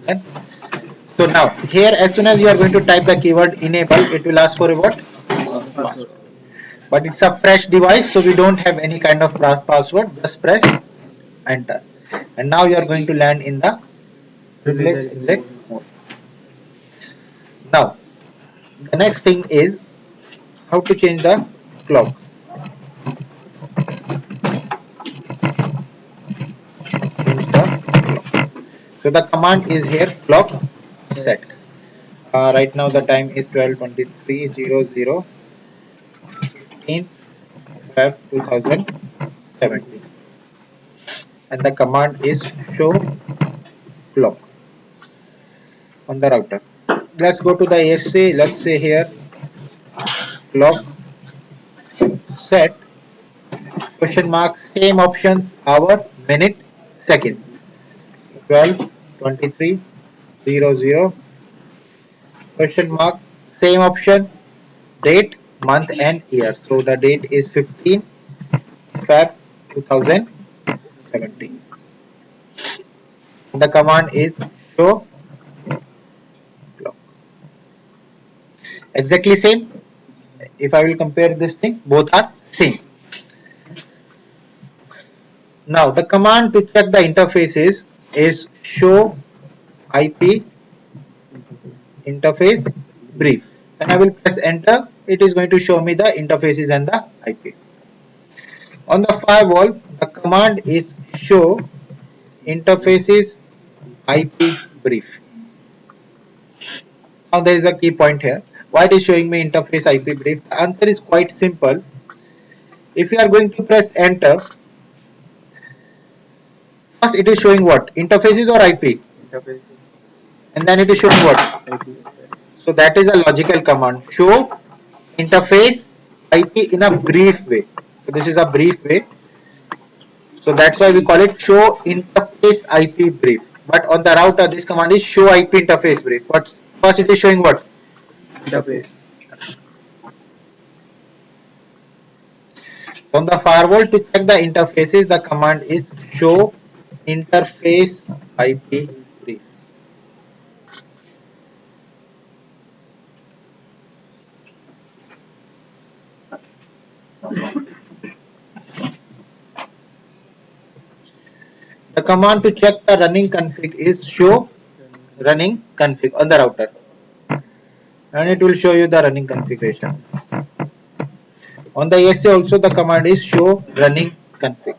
And so now here, as soon as you are going to type the keyword enable, it will ask for a what? Password. But it's a fresh device, so we don't have any kind of password. Just press enter, and now you are going to land in the privilege Privilege exec mode. mode. Now the next thing is how to change the clock. Change the clock. So the command is here clock Set. set. Right now the time is 12:23:00, 15th Feb 2017, and the command is show clock on the router. Let's go to the ASC. Let's say here clock set question mark same options hour minute seconds 12:23:00 question mark same option date month and year. So the date is 15 Feb 2017. The command is show clock. Exactly same. If I will compare this thing, both are same. Now the command to check the interfaces is show IP interface brief. When I will press enter, it is going to show me the interfaces and the IP. On the firewall, the command is show interfaces IP brief. Now there is a key point here. Why it is showing me interface IP brief? The answer is quite simple. If you are going to press enter, first it is showing what? Interfaces or IP? Interface. And then it is showing what? IP. So that is a logical command. Show interface IP in a brief way. So this is a brief way. So that's why we call it show interface IP brief. But on the router, this command is show IP interface brief. But first it is showing what? Interface. Interface. So on the firewall to check the interfaces, the command is show interface IP brief. The command to check the running config is show Running running config on the router, and it will show you the running configuration. On the ESC also the command is show running config.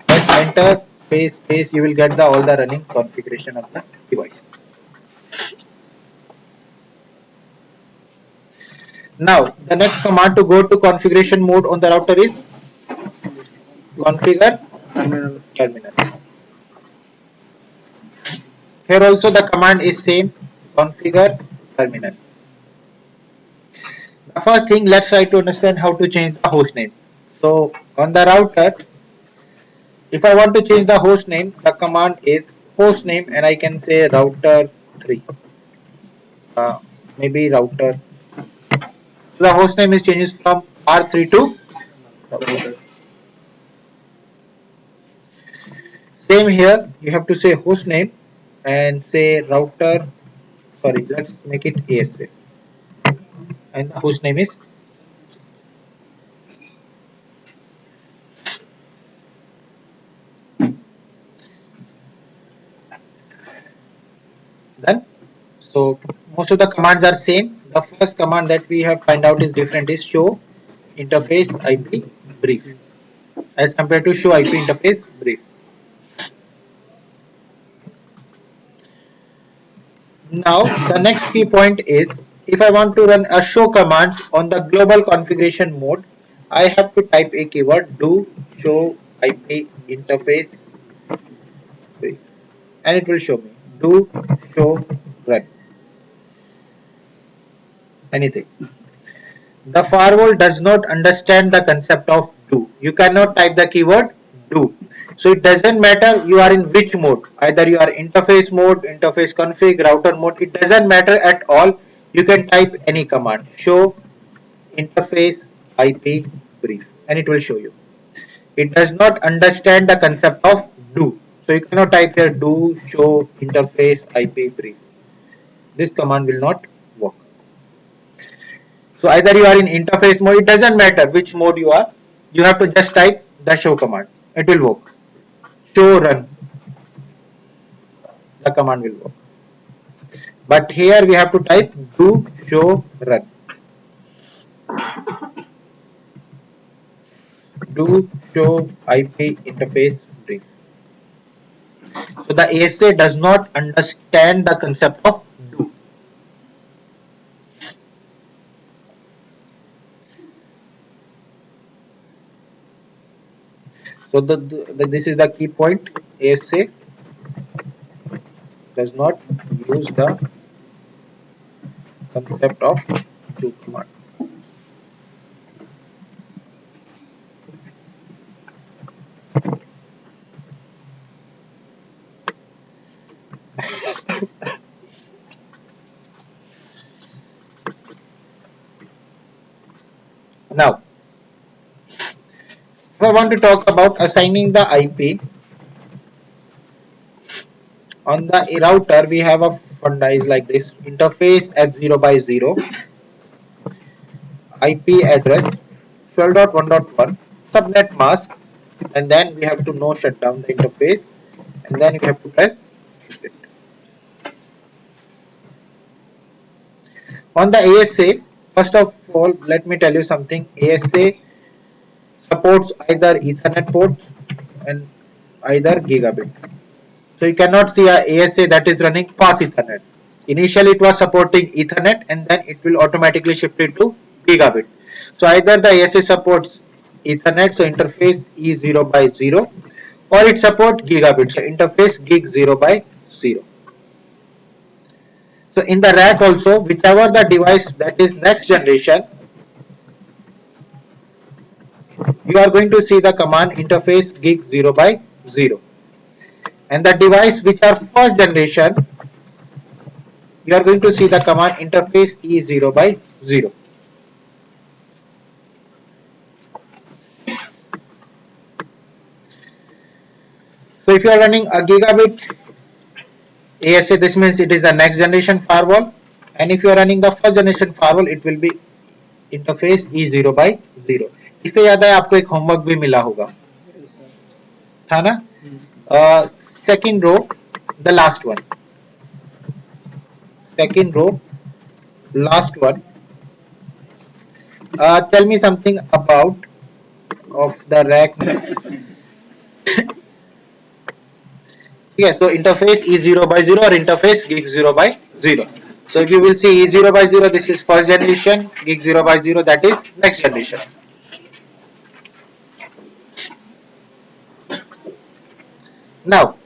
Press enter space space, you will get the all the running configuration of the device. Now the next command to go to configuration mode on the router is configure terminal. terminal. Here also the command is same configure terminal. The first thing, let's try to understand how to change the host name. So on the router, if I want to change the host name, the command is host name, and I can say router 3, maybe router. So the host name is changes from R3 to router. Router. Same here, you have to say host name and say router. Sorry, let's make it ASA, and the host name is. Done. So most of the commands are same. The first command that we have find out is different is show interface IP brief as compared to show IP interface brief. Now the next key point is if I want to run a show command on the global configuration mode, I have to type a keyword do show IP interface brief, and it will show me do show run anything. The firewall does not understand the concept of do. You cannot type the keyword do. So it doesn't matter you are in which mode. Either you are interface mode, interface config, router mode. It doesn't matter at all. You can type any command. Show interface IP brief, and it will show you. It does not understand the concept of do. So you cannot type here do show interface IP brief. This command will not work. So either you are in interface mode, it doesn't matter which mode you are, you have to just type the show command. It will work. Show run, the command will work. But here we have to type do show run. Do show IP interface brief. So the ASA does not understand the concept of do. So this is the key point. ASA does not use the concept of do command. Now, if I want to talk about assigning the IP on the router, we have a funda is like this: interface at 0 by 0, IP address 12.1.1, subnet mask, and then we have to no shut down the interface, and then we have to press exit. On the ASA, first of all, let me tell you something. ASA supports either Ethernet ports and either gigabit. So you cannot see a ASA that is running fast Ethernet. Initially it was supporting Ethernet and then it will automatically shift it to gigabit. So either the ASA supports Ethernet, so interface E0 by 0, or it supports gigabit, so interface gig 0 by 0. So in the rack also, whichever the device that is next generation, you are going to see the command interface gig 0 by 0. And the device which are first generation, you are going to see the command interface E0 by 0. So if you are running a gigabit ASA, this means it is the next generation firewall. And if you are running the first generation firewall, it will be interface E0 by 0. इससे याद है आपको एक homework भी मिला होगा, Yes, sir. था ना? Second row, the last one. Second row, last one. Tell me something about of the rack. Yes, so interface E0 by 0 or interface gig 0 by 0. So if you will see E0 by 0, this is first generation, gig 0 by 0, that is next generation. Now,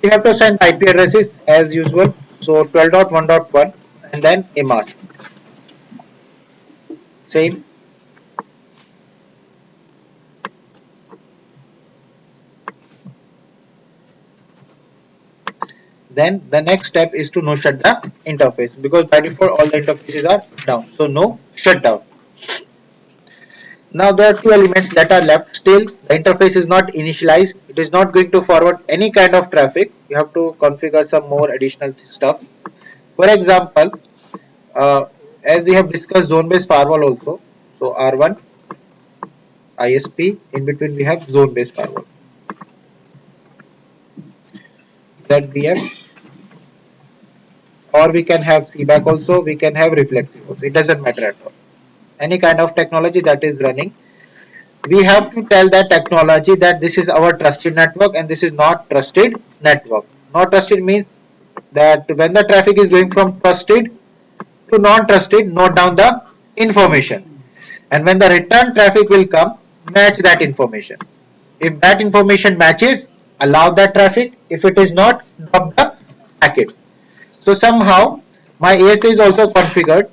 you have to send IP addresses as usual. So 12.1.1 and then a mask. Same. Then the next step is to no shut the interface, because by default all the interfaces are down. So no shutdown. Now there are two elements that are left. Still the interface is not initialized. It is not going to forward any kind of traffic. You have to configure some more additional stuff. For example, as we have discussed zone based firewall also. So R1 ISP, in between we have zone based firewall. ZBF, or we can have CBAC also, we can have reflexive also. It doesn't matter at all. Any kind of technology that is running, we have to tell that technology that this is our trusted network and this is not trusted network. Not trusted means that when the traffic is going from trusted to non-trusted, note down the information. And when the return traffic will come, match that information. If that information matches, allow that traffic. If it is not, drop the packet. So somehow my ASA is also configured.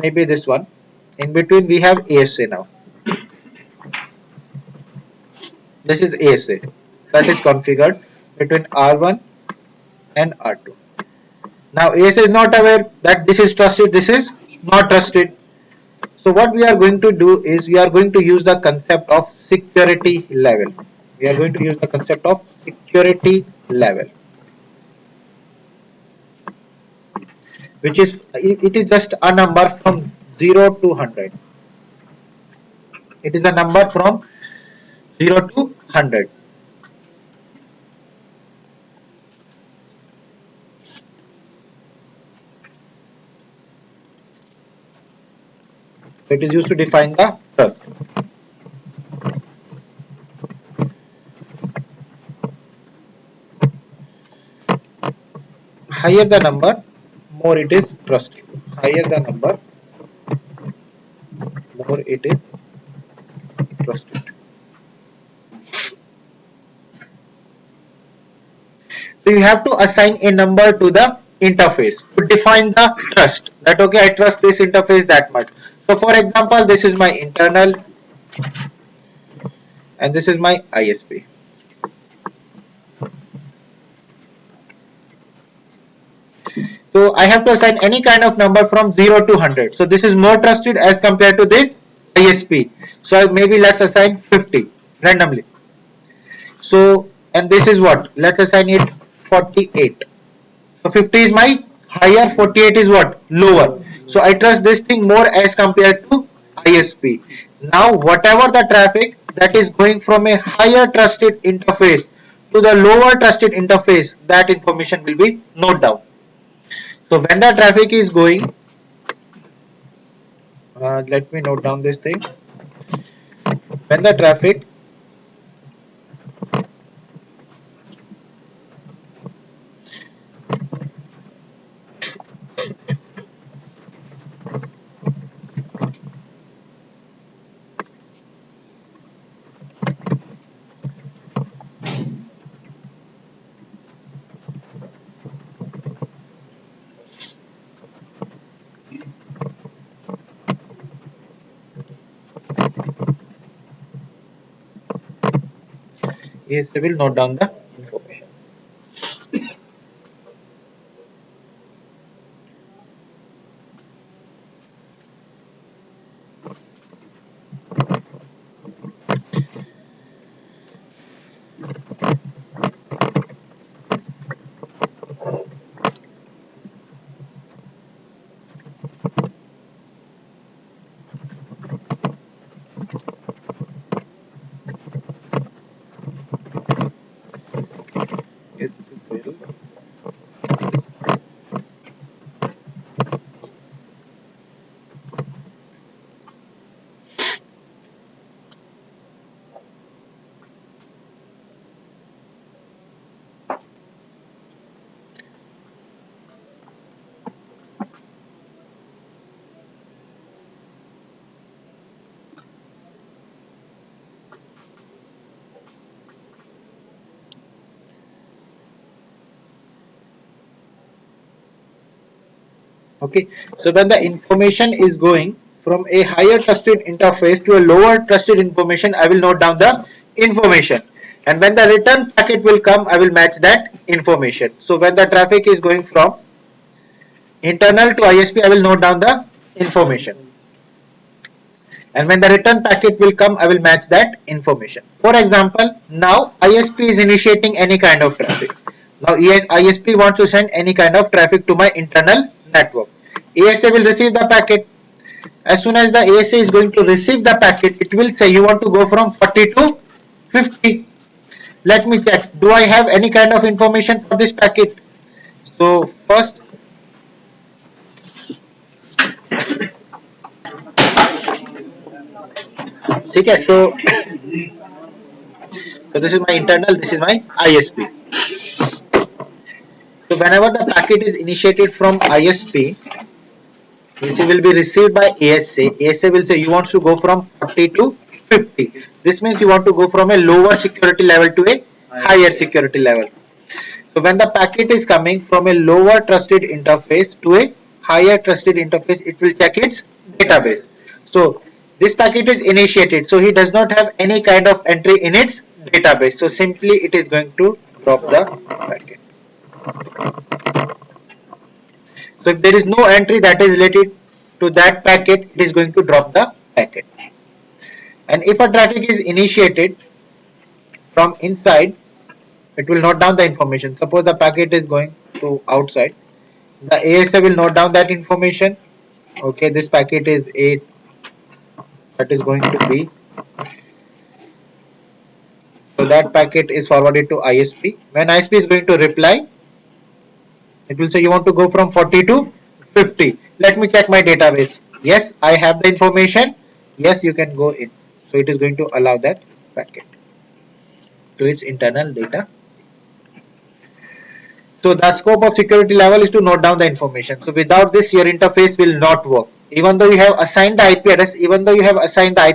Maybe this one. In between we have ASA now. This is ASA that is configured between R1 and R2. Now ASA is not aware that this is trusted, this is not trusted. So what we are going to do is we are going to use the concept of security level. We are going to use the concept of security level, which is it is just a number from 0 to 100. It is a number from 0 to 100. So it is used to define the trust. Higher the number, more it is trusted. Higher the number, more it is trusted. So you have to assign a number to the interface to define the trust. That okay, I trust this interface that much. So for example, this is my internal and this is my ISP. So I have to assign any kind of number from 0 to 100. So this is more trusted as compared to this ISP. So maybe let's assign 50 randomly. So and this is what? Let's assign it 48. So 50 is my higher, 48 is what? Lower. So I trust this thing more as compared to ISP. Now whatever the traffic that is going from a higher trusted interface to the lower trusted interface, that information will be noted down. So when the traffic is going, let me note down this thing. When the traffic is, will note down the information. It will. Okay, so when the information is going from a higher trusted interface to a lower trusted information, I will note down the information. And when the return packet will come, I will match that information. So when the traffic is going from internal to ISP, I will note down the information. And when the return packet will come, I will match that information. For example, now ISP is initiating any kind of traffic. Now ISP wants to send any kind of traffic to my internal network. ASA will receive the packet. As soon as the ASA is going to receive the packet, it will say you want to go from 40 to 50. Let me check. Do I have any kind of information for this packet? So first, okay, so this is my internal, this is my ISP. So whenever the packet is initiated from ISP, which will be received by ASA, ASA will say you want to go from 40 to 50. This means you want to go from a lower security level to a higher security level. So when the packet is coming from a lower trusted interface to a higher trusted interface, it will check its database. So this packet is initiated, so he does not have any kind of entry in its database. So simply it is going to drop the packet. So if there is no entry that is related to that packet, it is going to drop the packet. And if a traffic is initiated from inside, it will note down the information. Suppose the packet is going to outside, the ASA will note down that information. Okay, this packet is A, that is going to B. So that packet is forwarded to ISP. When ISP is going to reply, it will say you want to go from 40 to 50. Let me check my database. Yes, I have the information. Yes, you can go in. So it is going to allow that packet to its internal data. So the scope of security level is to note down the information. So without this, your interface will not work. Even though you have assigned the IP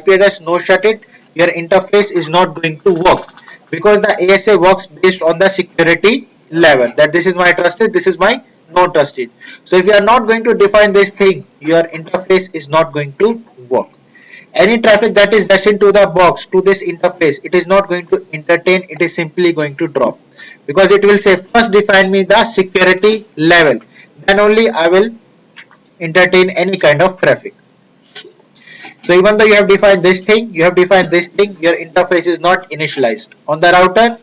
address, no shut it, your interface is not going to work because the ASA works based on the security level. That this is my trusted, this is my non trusted. So if you are not going to define this thing, your interface is not going to work. Any traffic that is destined to the box, to this interface, it is not going to entertain, it is simply going to drop because it will say first define me the security level, then only I will entertain any kind of traffic. So even though you have defined this thing, your interface is not initialized on the router.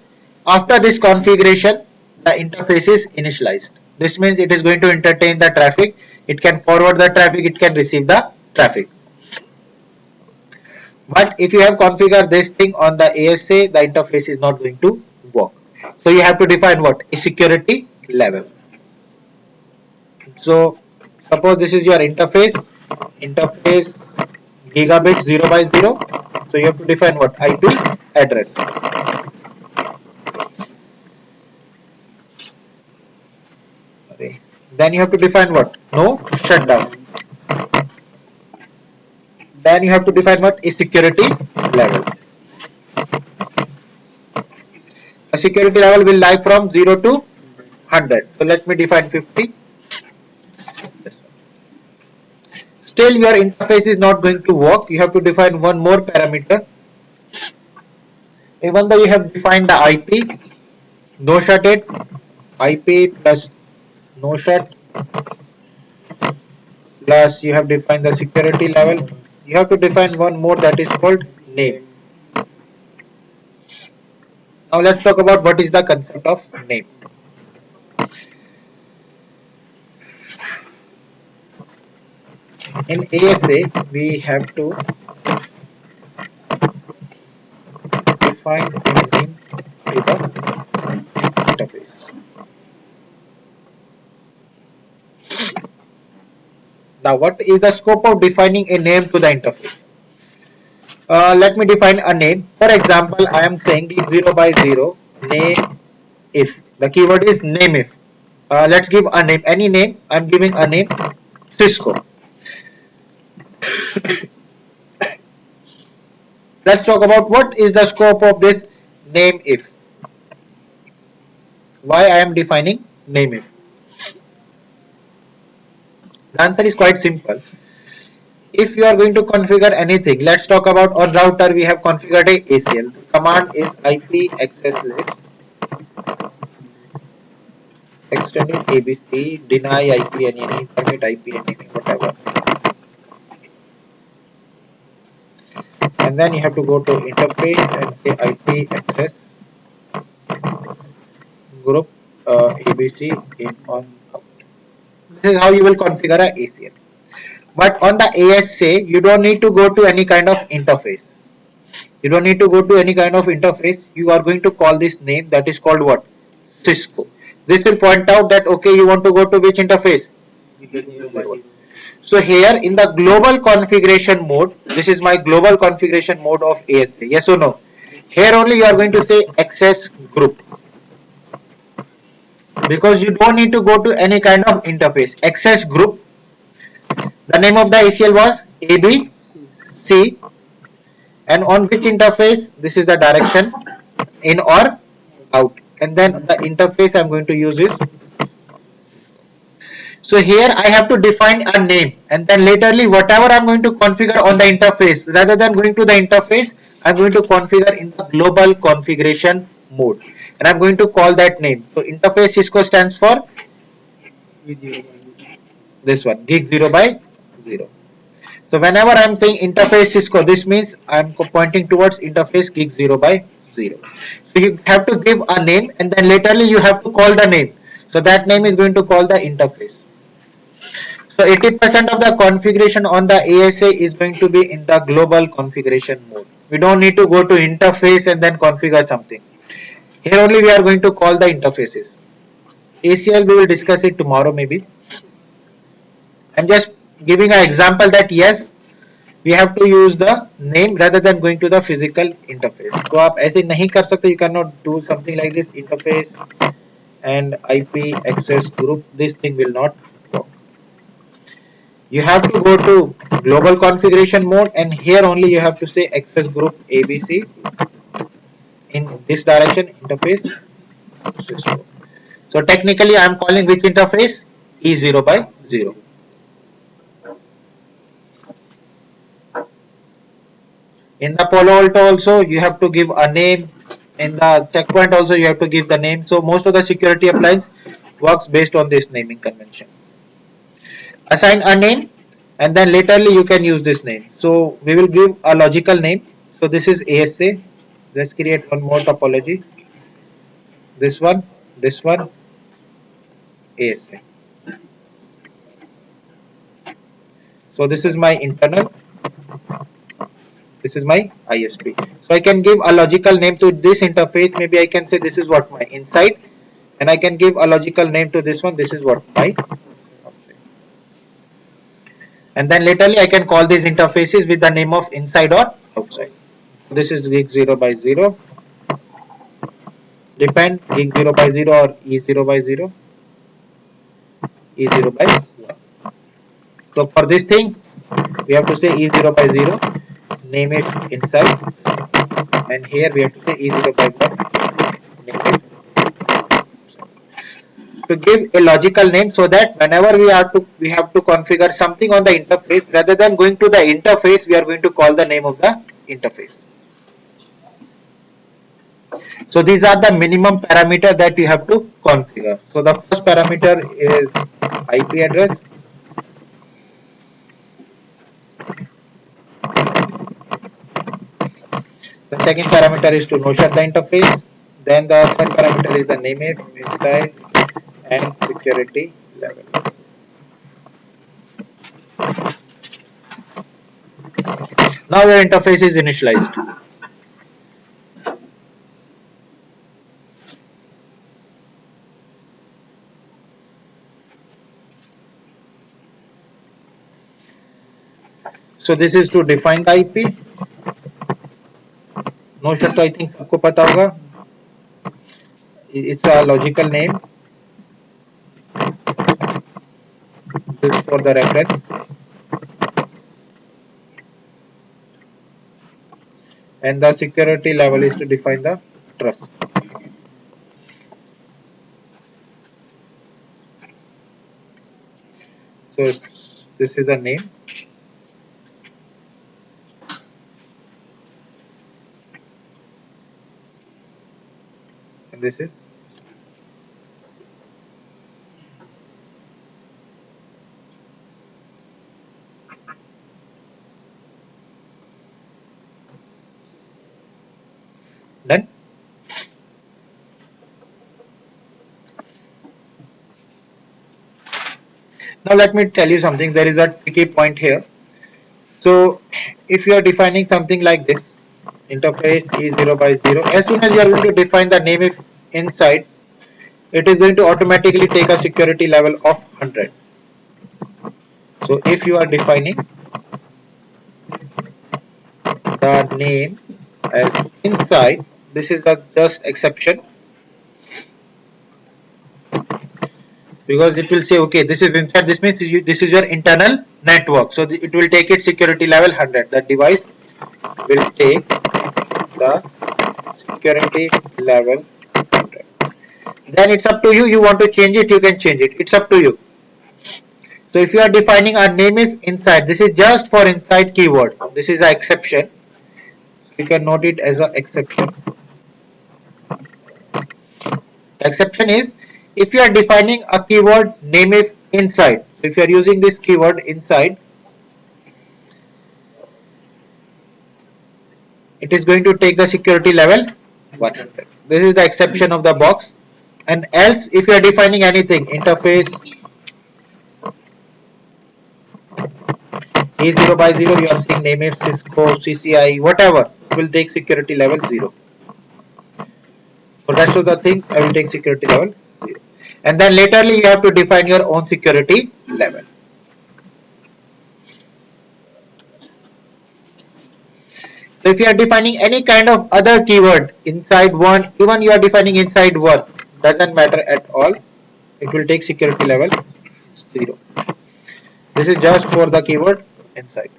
After this configuration, the interface is initialized. This means it is going to entertain the traffic, it can forward the traffic, it can receive the traffic. But if you have configured this thing on the ASA, the interface is not going to work. So you have to define what? A security level. So suppose this is your interface gigabit 0 by 0. So you have to define what? IP address. Okay. Then you have to define what? No shutdown. Then you have to define what? A security level. A security level will lie from 0 to 100. So let me define 50. Still your interface is not going to work. You have to define one more parameter. Even though you have defined the IP, no shut it, IP plus no shut plus you have defined the security level. You have to define one more, that is called name. Now let's talk about what is the concept of name. In ASA, we have to define a name to the interface. Now, what is the scope of defining a name to the interface? Let me define a name. For example, I am saying 0 by 0 name if. The keyword is name if. Let's give a name, any name. I am giving a name Cisco. Let's talk about what is the scope of this name if. Why I am defining name if. The answer is quite simple. If you are going to configure anything, let's talk about on router we have configured a ACL. The command is IP access list extended ABC deny IP any permit IP any whatever. And then you have to go to interface and say IP access group ABC in on out. This is how you will configure a ACL. But on the ASA, you don't need to go to any kind of interface. You don't need to go to any kind of interface. You are going to call this name, that is called what? Cisco. This will point out that okay, you want to go to which interface? So here in the global configuration mode, this is my global configuration mode of ASA. Yes or no? Here only you are going to say access group. Because you don't need to go to any kind of interface. Access group. The name of the ACL was ABC. And on which interface? This is the direction in or out. And then the interface I'm going to use is. So here I have to define a name, and then laterly whatever I'm going to configure on the interface, rather than going to the interface, I'm going to configure in the global configuration mode, and I'm going to call that name. So interface Cisco stands for this one, gig 0 by 0. So whenever I'm saying interface Cisco, this means I'm pointing towards interface gig 0 by 0. So you have to give a name and then laterally you have to call the name. So that name is going to call the interface. So 80% of the configuration on the ASA is going to be in the global configuration mode. We don't need to go to interface and then configure something. Here only we are going to call the interfaces. ACL we will discuss it tomorrow maybe. I'm just giving an example that yes, we have to use the name rather than going to the physical interface. तो आप ऐसे नहीं कर सकते. You cannot do something like this interface and IP access group. This thing will not work. You have to go to global configuration mode and here only you have to say access group ABC in this direction interface. So technically I am calling which interface? E0 by 0. In the Palo Alto also you have to give a name. In the checkpoint also you have to give the name. So most of the security appliance works based on this naming convention. Assign a name and then laterally you can use this name. So we will give a logical name. So this is ASA. Let's create one more topology. This one, ASA. So this is my internal. This is my ISP. So I can give a logical name to this interface. Maybe I can say this is what my inside, and I can give a logical name to this one. This is what my outside. And then laterally I can call these interfaces with the name of inside or outside. This is gig 0 by 0. Depends gig 0 by 0 or E0 by 0. E0 by 1. So for this thing, we have to say E0 by 0. Name it inside. And here we have to say E0 by 1. Name it to give a logical name so that whenever we have to configure something on the interface, rather than going to the interface, we are going to call the name of the interface. So these are the minimum parameter that you have to configure. So the first parameter is IP address. The second parameter is to no-shut the interface. Then the third parameter is the name it, inside, and security level. Now your interface is initialized. So this is to define the IP. No shut तो I think सबको पता होगा. It's a logical name. This for the reference. And the security level is to define the trust. So this is a name. And this is done. Now let me tell you something. There is a tricky point here. So if you are defining something like this, interface E0 by 0, as soon as you are going to define the name if inside, it is going to automatically take a security level of 100. So if you are defining the name as inside, this is the just exception, because it will say okay, this is inside, this means this is your internal network, so it will take its security level 100. The device will take the security level 100. Then it's up to you. You want to change it, you can change it. It's up to you. So if you are defining a name if inside, this is just for inside keyword. This is an exception. You can note it as an exception. The exception is if you are defining a keyword name if inside. So if you are using this keyword inside, it is going to take the security level 100. This is the exception of the box. And else, if you are defining anything, interface A0 by 0, you are saying name is Cisco, CCI, whatever, will take security level 0. For rest of the things, I will take security level 0. And then laterally, you have to define your own security level. So if you are defining any kind of other keyword inside one, even you are defining inside one, doesn't matter at all. It will take security level 0. This is just for the keyword inside.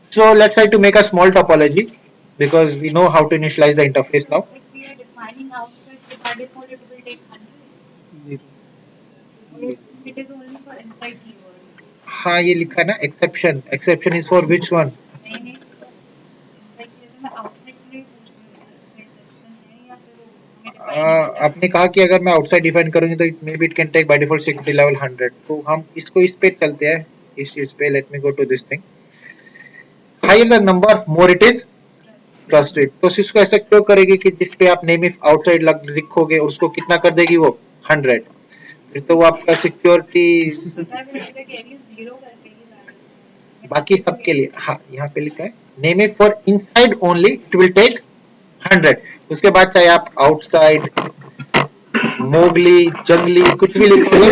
So let's try to make a small topology because we know how to initialize the interface now. If we are defining outside, so by default it will take 100. Zero. Or it is only for inside keyword. हाँ ये लिखा ना exception. Exception is for which one? नहीं नहीं inside के लिए मैं outside के लिए पूछ रही हूँ inside exception है या फिर वो हमें define आपने कहा कि अगर मैं outside define करूँगी तो may be it can take by default security level 100. तो हम इसको इस पे चलते हैं इस चीज पे. Let me go to this thing. Higher the number, more it is trusted. तो इसको ऐसा क्यों करेगी कि जिस पे आप नेम इफ आउटसाइड लिखोगे उसको कितना कर देगी वो 100. फिर तो वो आपका सिक्योरिटी सर मैं इसलिए कह रही हूँ जीरो करके ही लाना बाकी सबके लिए. हाँ यहाँ पे लिखा है name if for inside only it will take 100. उसके बाद चाहे आप आउटसाइड मोगली जंगली कुछ भी लिखोगे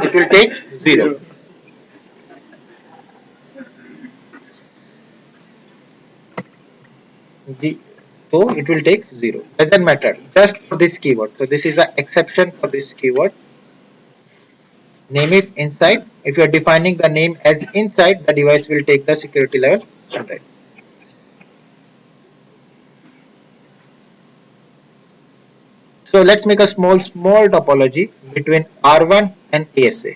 it will take 0. So it will take 0. Doesn't matter. Just for this keyword. So this is an exception for this keyword. Name if inside. If you are defining the name as inside, the device will take the security level 100. So let's make a small topology between R1 and ASA.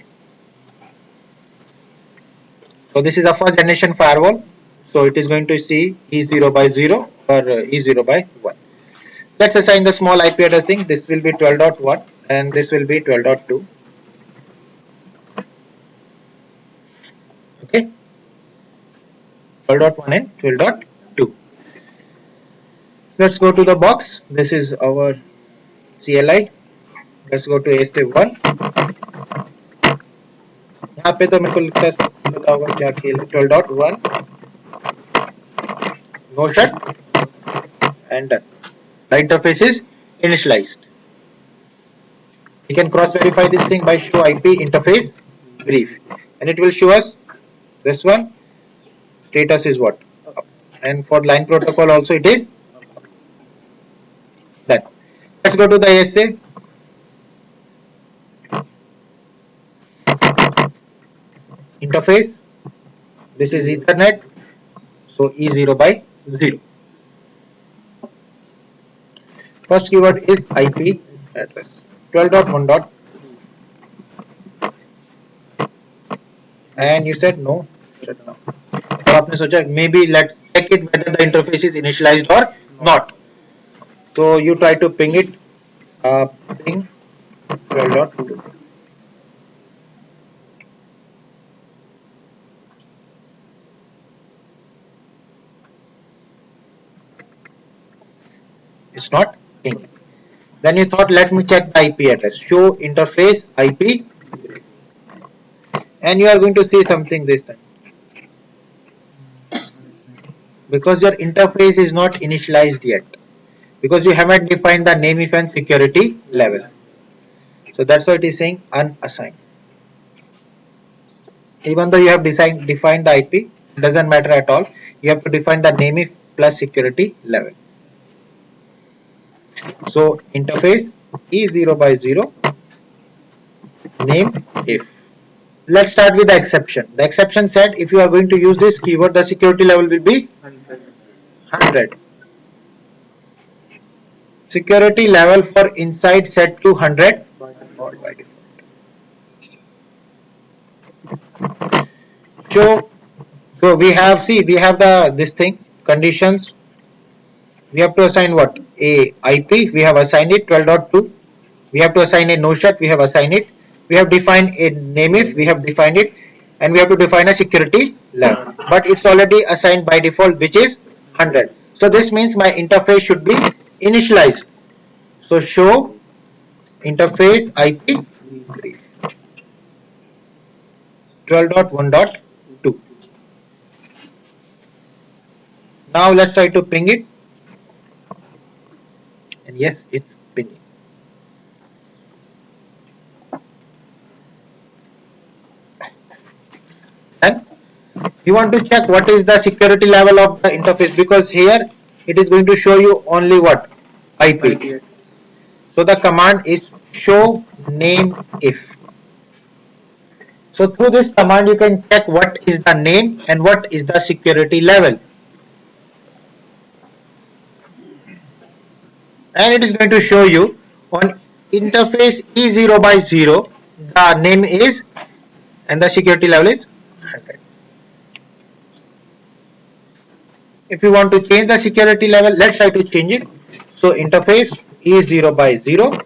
So this is a first generation firewall. So it is going to see E0 by 0 or E0 by 1. Let's assign the small IP addressing. This will be 12.1 and this will be 12.2. Okay, 12.1 and 12.2. Let's go to the box. This is our CLI. Let's go to ASA1. यहाँ पे तो मेरे को लगता है पता होगा क्या खेल 12.1 no shut and done. The interface is initialized. We can cross verify this thing by show IP interface brief and it will show us this one status is what up. And for line protocol also it is done. Let's go to the ASA. Interface. This is Ethernet. So E0 by 0. First keyword is IP address 12.1. And you said no. Shut down. तो आपने सोचा maybe let's check it whether the interface is initialized or not. So you try to ping it. Ping 12.2. It's not ping. Then you thought, let me check the IP address. Show interface IP, and you are going to see something this time because your interface is not initialized yet because you haven't defined the name if and security level. So that's why it is saying unassigned. Even though you have defined the IP, it doesn't matter at all. You have to define the name if plus security level. So interface E0 by 0 name if. Let's start with the exception. The exception said if you are going to use this keyword, the security level will be 100. Security level for inside set to 100 by default. So we have this thing conditions. We have to assign what? A IP, we have assigned it 12.2. We have to assign a no shut, we have assigned it. We have defined a name if, we have defined it. and we have to define a security level, but it's already assigned by default, which is 100. So this means my interface should be initialized. So show interface IP 12.1.2. Now let's try to ping it, and yes, it's pinging. And you want to check what is the security level of the interface, because here it is going to show you only what? IP. So the command is show name if. So through this command you can check what is the name and what is the security level, and it is going to show you on interface E0 by 0 the name is and the security level is 100. If you want to change the security level, let's try to change it. So interface E0 by 0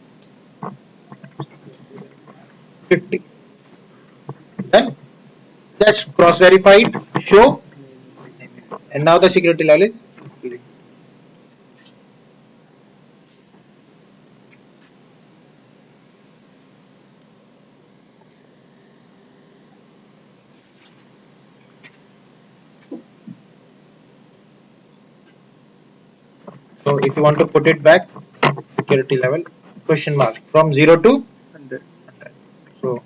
50. Then just cross verify it, show, and now the security level is complete. So if you want to put it back, security level question mark from 0 to 100. 100. So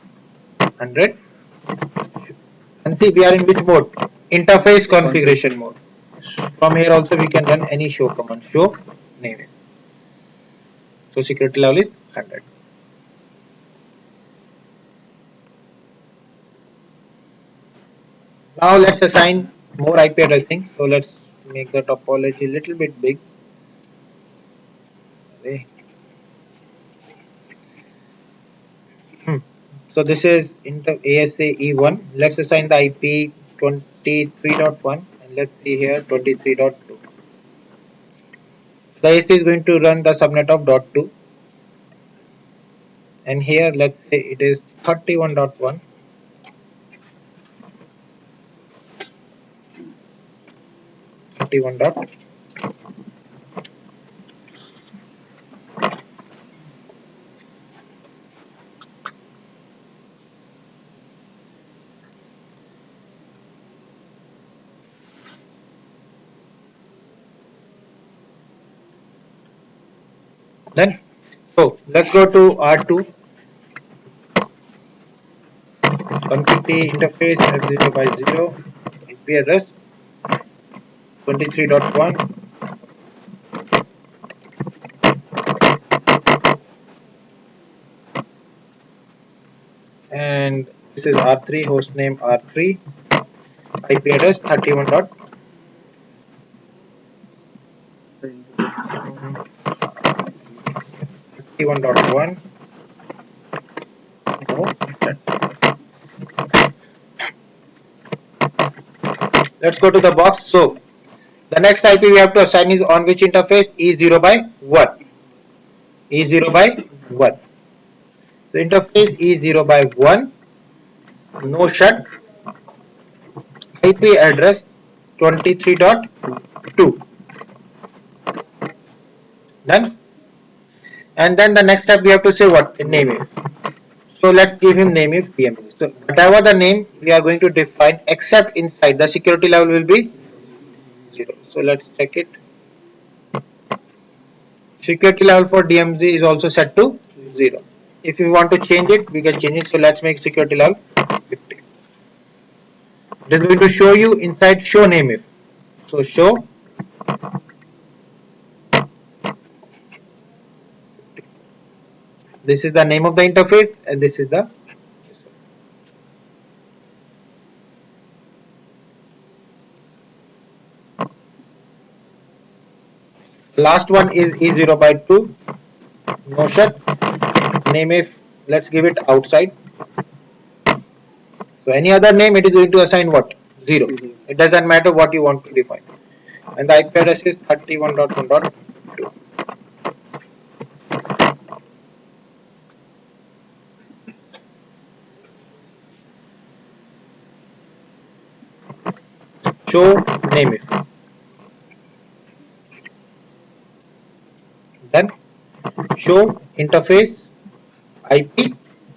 100, and see we are in which mode? Interface configuration mode. From here also we can run any show command. Show name. So security level is 100. Now let's assign more IP addressing. So let's make the topology a little bit big. Okay. So this is into ASA E1. Let's assign the IP 23.1, and let's see here 23.2. The ASA is going to run the subnet of .2, and here let's say it is 31.1. Then so let's go to R2. Compute interface F0 by 0. IP address 23.1, and this is R3, hostname R3, IP address 31.1. No, let's go to the box. So the next IP we have to assign is on which interface? E0 by 1. E0 by 1. So interface E0 by 1, no shut, IP address 23.2. Done. And then the next step we have to say what? Name it. So let's give him name if PMC. So whatever the name we are going to define, except inside the security level will be 0. So let's check it. Security level for DMZ is also set to 0. If we want to change it, we can change it. So let's make security level 50. It is going to show you inside show name if. So show, this is the name of the interface, and this is the last one is E0 by 2, no shut, name if, let's give it outside. So any other name it is going to assign what? 0. It doesn't matter what you want to define. And the IP address is 31.1.2. show name if, then show interface IP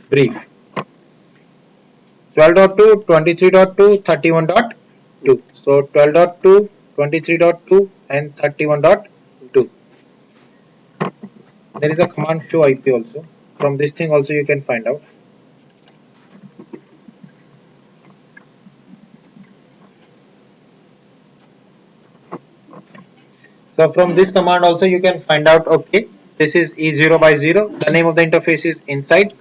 brief 12.2, 23.2, 31.2. So 12.2, 23.2 and 31.2. There is a command show IP also. From this thing also you can find out. So from this command also you can find out, okay, this is E0 by 0. The name of the interface is inside.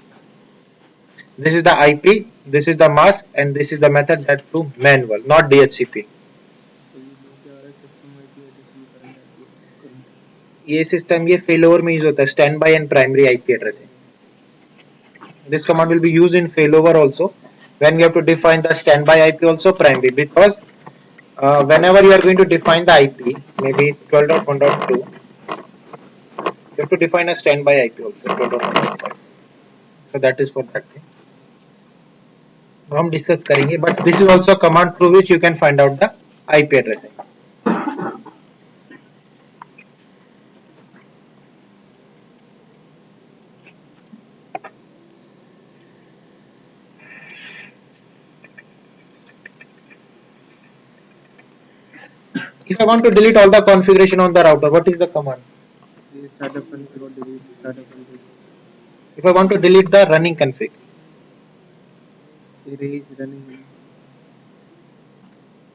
This is the IP, this is the mask, and this is the method that through manual, not DHCP. तो ये दो क्या आ रहा है, system IP address ये current IP current ये system ये failover में यूज होता है, stand by and primary IP addressing. This command will be used in failover also when we have to define the standby IP also primary, because whenever you are going to define the IP, maybe 12.1.2, you have to define a standby IP also 12.1.5. So that is for that thing. हम discuss करेंगे, but this is also a command through which you can find out the IP addressing. If I want to delete all the configuration on the router, what is the command? ये startup config और delete startup config If I want to delete the running config, erase running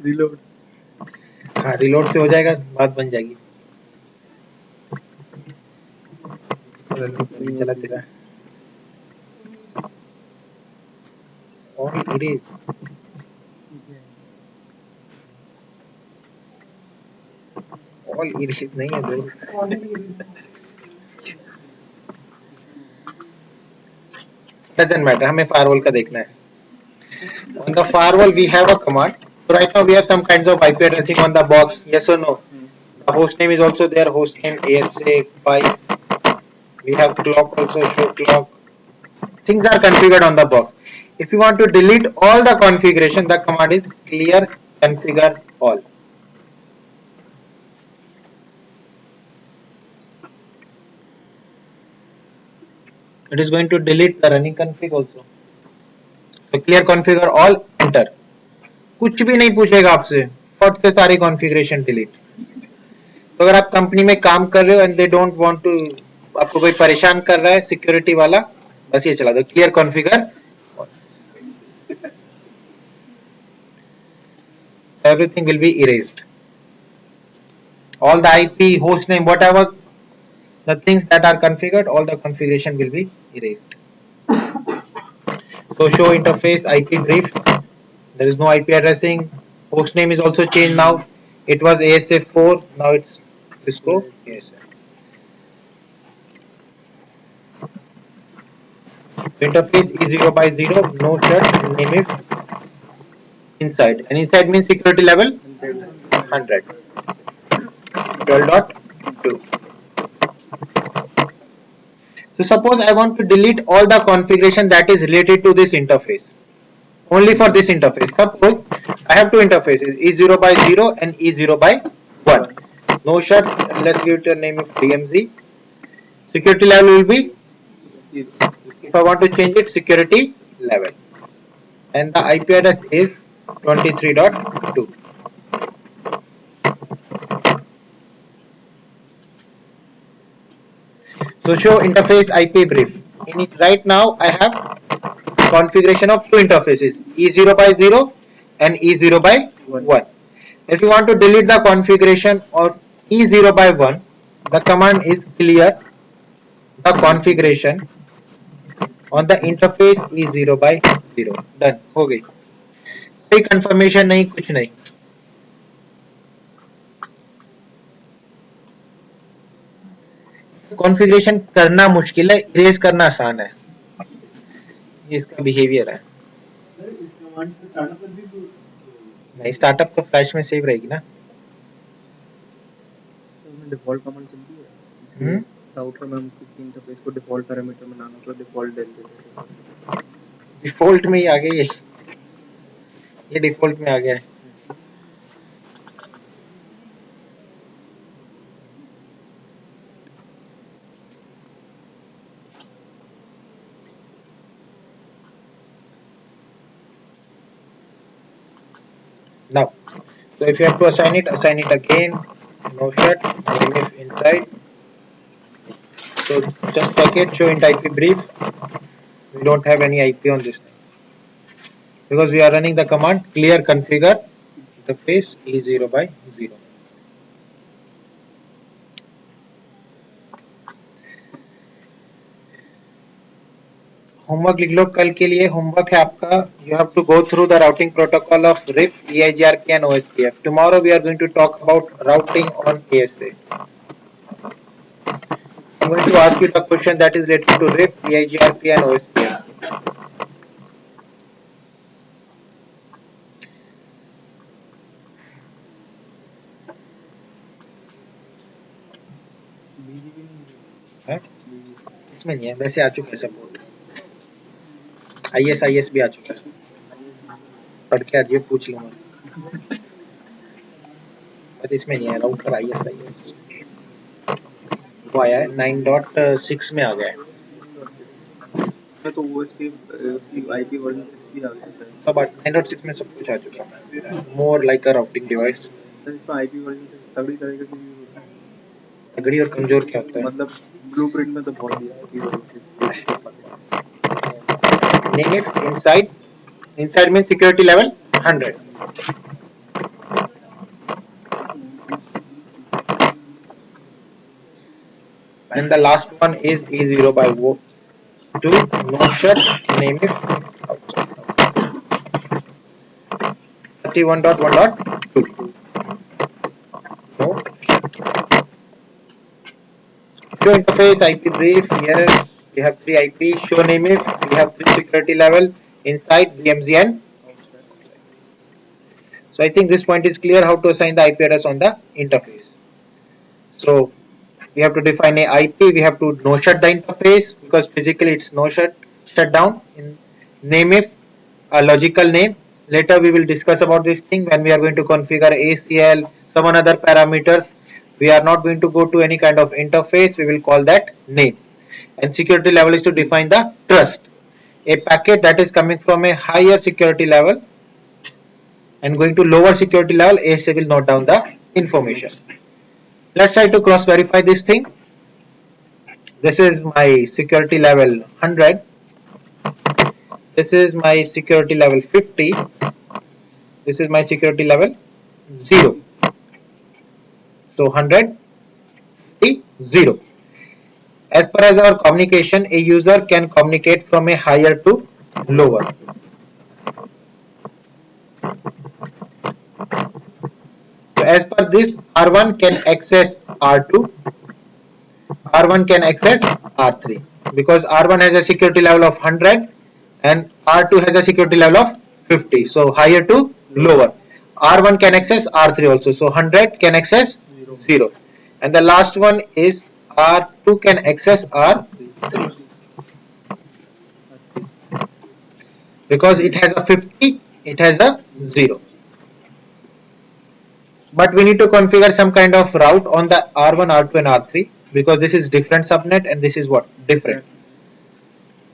reload हाँ reload से हो जाएगा, बात बन जाएगी. चला तेरा और erase. All erase नहीं है bro. Doesn't matter, हमें firewall का देखना है. On the firewall we have a command. So right now we have some kinds of IP addressing on the box. Yes or no? The host name is also there. Host name ASA5. We have clock also. Show clock. Things are configured on the box. If you want to delete all the configuration, the command is clear configure all. It is going to delete the running config also. So clear configure all. Enter. कुछ भी नहीं पूछेगा आपसे, फट से सारी configuration delete. तो अगर आप कंपनी में काम कर रहे हो and they don't want to, आपको कोई परेशान कर रहा है सिक्योरिटी वाला, बस ये चला दो clear configure, everything will be erased. All the IP, host name, whatever the things that are configured, all the configuration will be erased. So show interface IP brief. There is no IP addressing. Host name is also changed now. It was ASA4, now it's Cisco ASA. Interface is 0 by 0, no shut, name it inside. And inside means security level 100. 12.2. So suppose I want to delete all the configuration that is related to this interface. Only for this interface. Suppose I have two interfaces, E0 by 0 and E0 by 1. No shut, let's give it a name of DMZ. Security level will be, if I want to change it, security level. And the IP address is 23.2. So show interface IP brief. In it right now I have configuration of two interfaces, E0 by 0 and E0 by 1. If you want to delete the configuration of E0 by 1, the command is clear the configuration on the interface E0 by 0. Done. हो गई. कोई confirmation नहीं, कुछ नहीं. Configuration करना मुश्किल है, erase करना आसान है. ये इसका बिहेवियर है. नहीं, स्टार्टअप तो फ्लैश में सेव रहेगी ना. डिफॉल्ट कमांड चलती है राउटर में. हम किसी इंटरफेस को डिफॉल्ट पैरामीटर में नाम मतलब डिफॉल्ट डाल देते हैं. डिफॉल्ट में ही आ गया ये डिफॉल्ट में आ गया है. Now, so if you have to assign it again. No shut, name if inside. So just check it, show int IP brief. We don't have any IP on this thing because we are running the command clear configure interface E0 by 0. Homework लिख लो कल के लिए homework है आपका you have to go through the routing protocol of RIP EIGRP and OSPF tomorrow we are going to talk about routing on ASA. I'm going to ask you the question that is related to RIP EIGRP and OSPF. BGP नहीं है BGP. इसमें नहीं है वैसे आ चुका है support IS भी आ चुका है पढ़ के आज ये पूछ लूंगा बट इसमें नहीं है राउटर IS वो आया है 9.6 में आ गया है मैं तो OSP उसकी IP वर्जन 6 भी आ गया है सब 9.6 में सब कुछ आ चुका है more like a routing device sir इसका IP वर्जन 6 तगड़ी तरीके से यूज होता है तगड़ी और कमजोर क्या होता है मतलब ब्लूप्रिंट में तो बहुत दिया IP version 6 name it inside means security level 100 and the last one is E0 by 2 no shut name it outside 31.1.2 no show interface IP brief here we have 3 IP show name it we have 3 security level inside VMZ and so I think this point is clear how to assign the IP address on the interface. So we have to define a IP, we have to no shut the interface because physically it's no shut down. Name it a logical name. Later we will discuss about this thing when we are going to configure ACL, some other parameters. We are not going to go to any kind of interface, we will call that name. And security level is to define the trust. A packet that is coming from a higher security level and going to lower security level, ASA will note down the information. Let's try to cross verify this thing. This is my security level 100. This is my security level 50. This is my security level 0. So 100, 50, 0. As per as our communication, a user can communicate from a higher to lower. So as per this, R1 can access R2, R1 can access R3 because R1 has a security level of 100 and R2 has a security level of 50. So higher to lower. R1 can access R3 also. So 100 can access 0. And the last one is R2 can access R3 because it has a 50, it has a 0. But we need to configure some kind of route on the R1, R2 and R3 because this is different subnet and this is what? Different.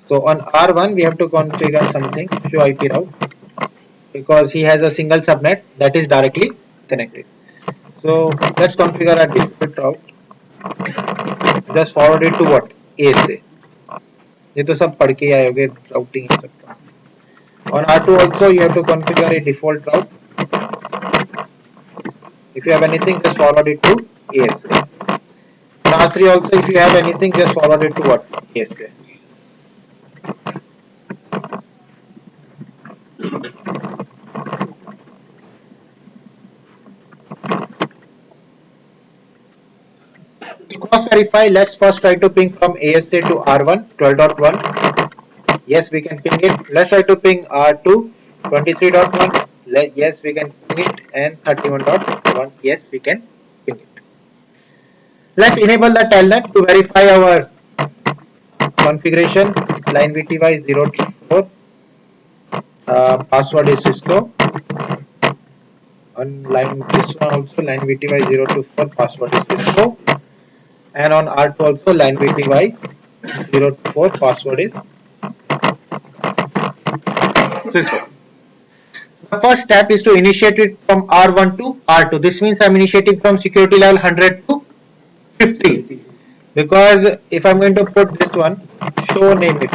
So on R1 we have to configure something, show IP route because he has a single subnet that is directly connected. So let's configure a default route. Just forward it to what? ASA. ये तो सब पढ़ के आए होगे routing ये सब का. On R2 also you have to configure a default route. If you have anything, just forward it to ASA. On R3 also, if you have anything, just forward it to what? ASA. To cross verify, let's first try to ping from ASA to R1 12.1. Yes, we can ping it. Let's try to ping R2 23.1. Yes, we can ping it. And 31.1. Yes, we can ping it. Let's enable the telnet to verify our configuration. Line VTY 0 to 4. Password is Cisco. On line this one also line VTY 0 to 4 password is Cisco. And on R2 also line VTY 0 to 4 password is Cisco. the first step is to initiate it from R1 to R2. This means I'm initiating from security level 100 to 50. Because if I'm going to put this one, show name it,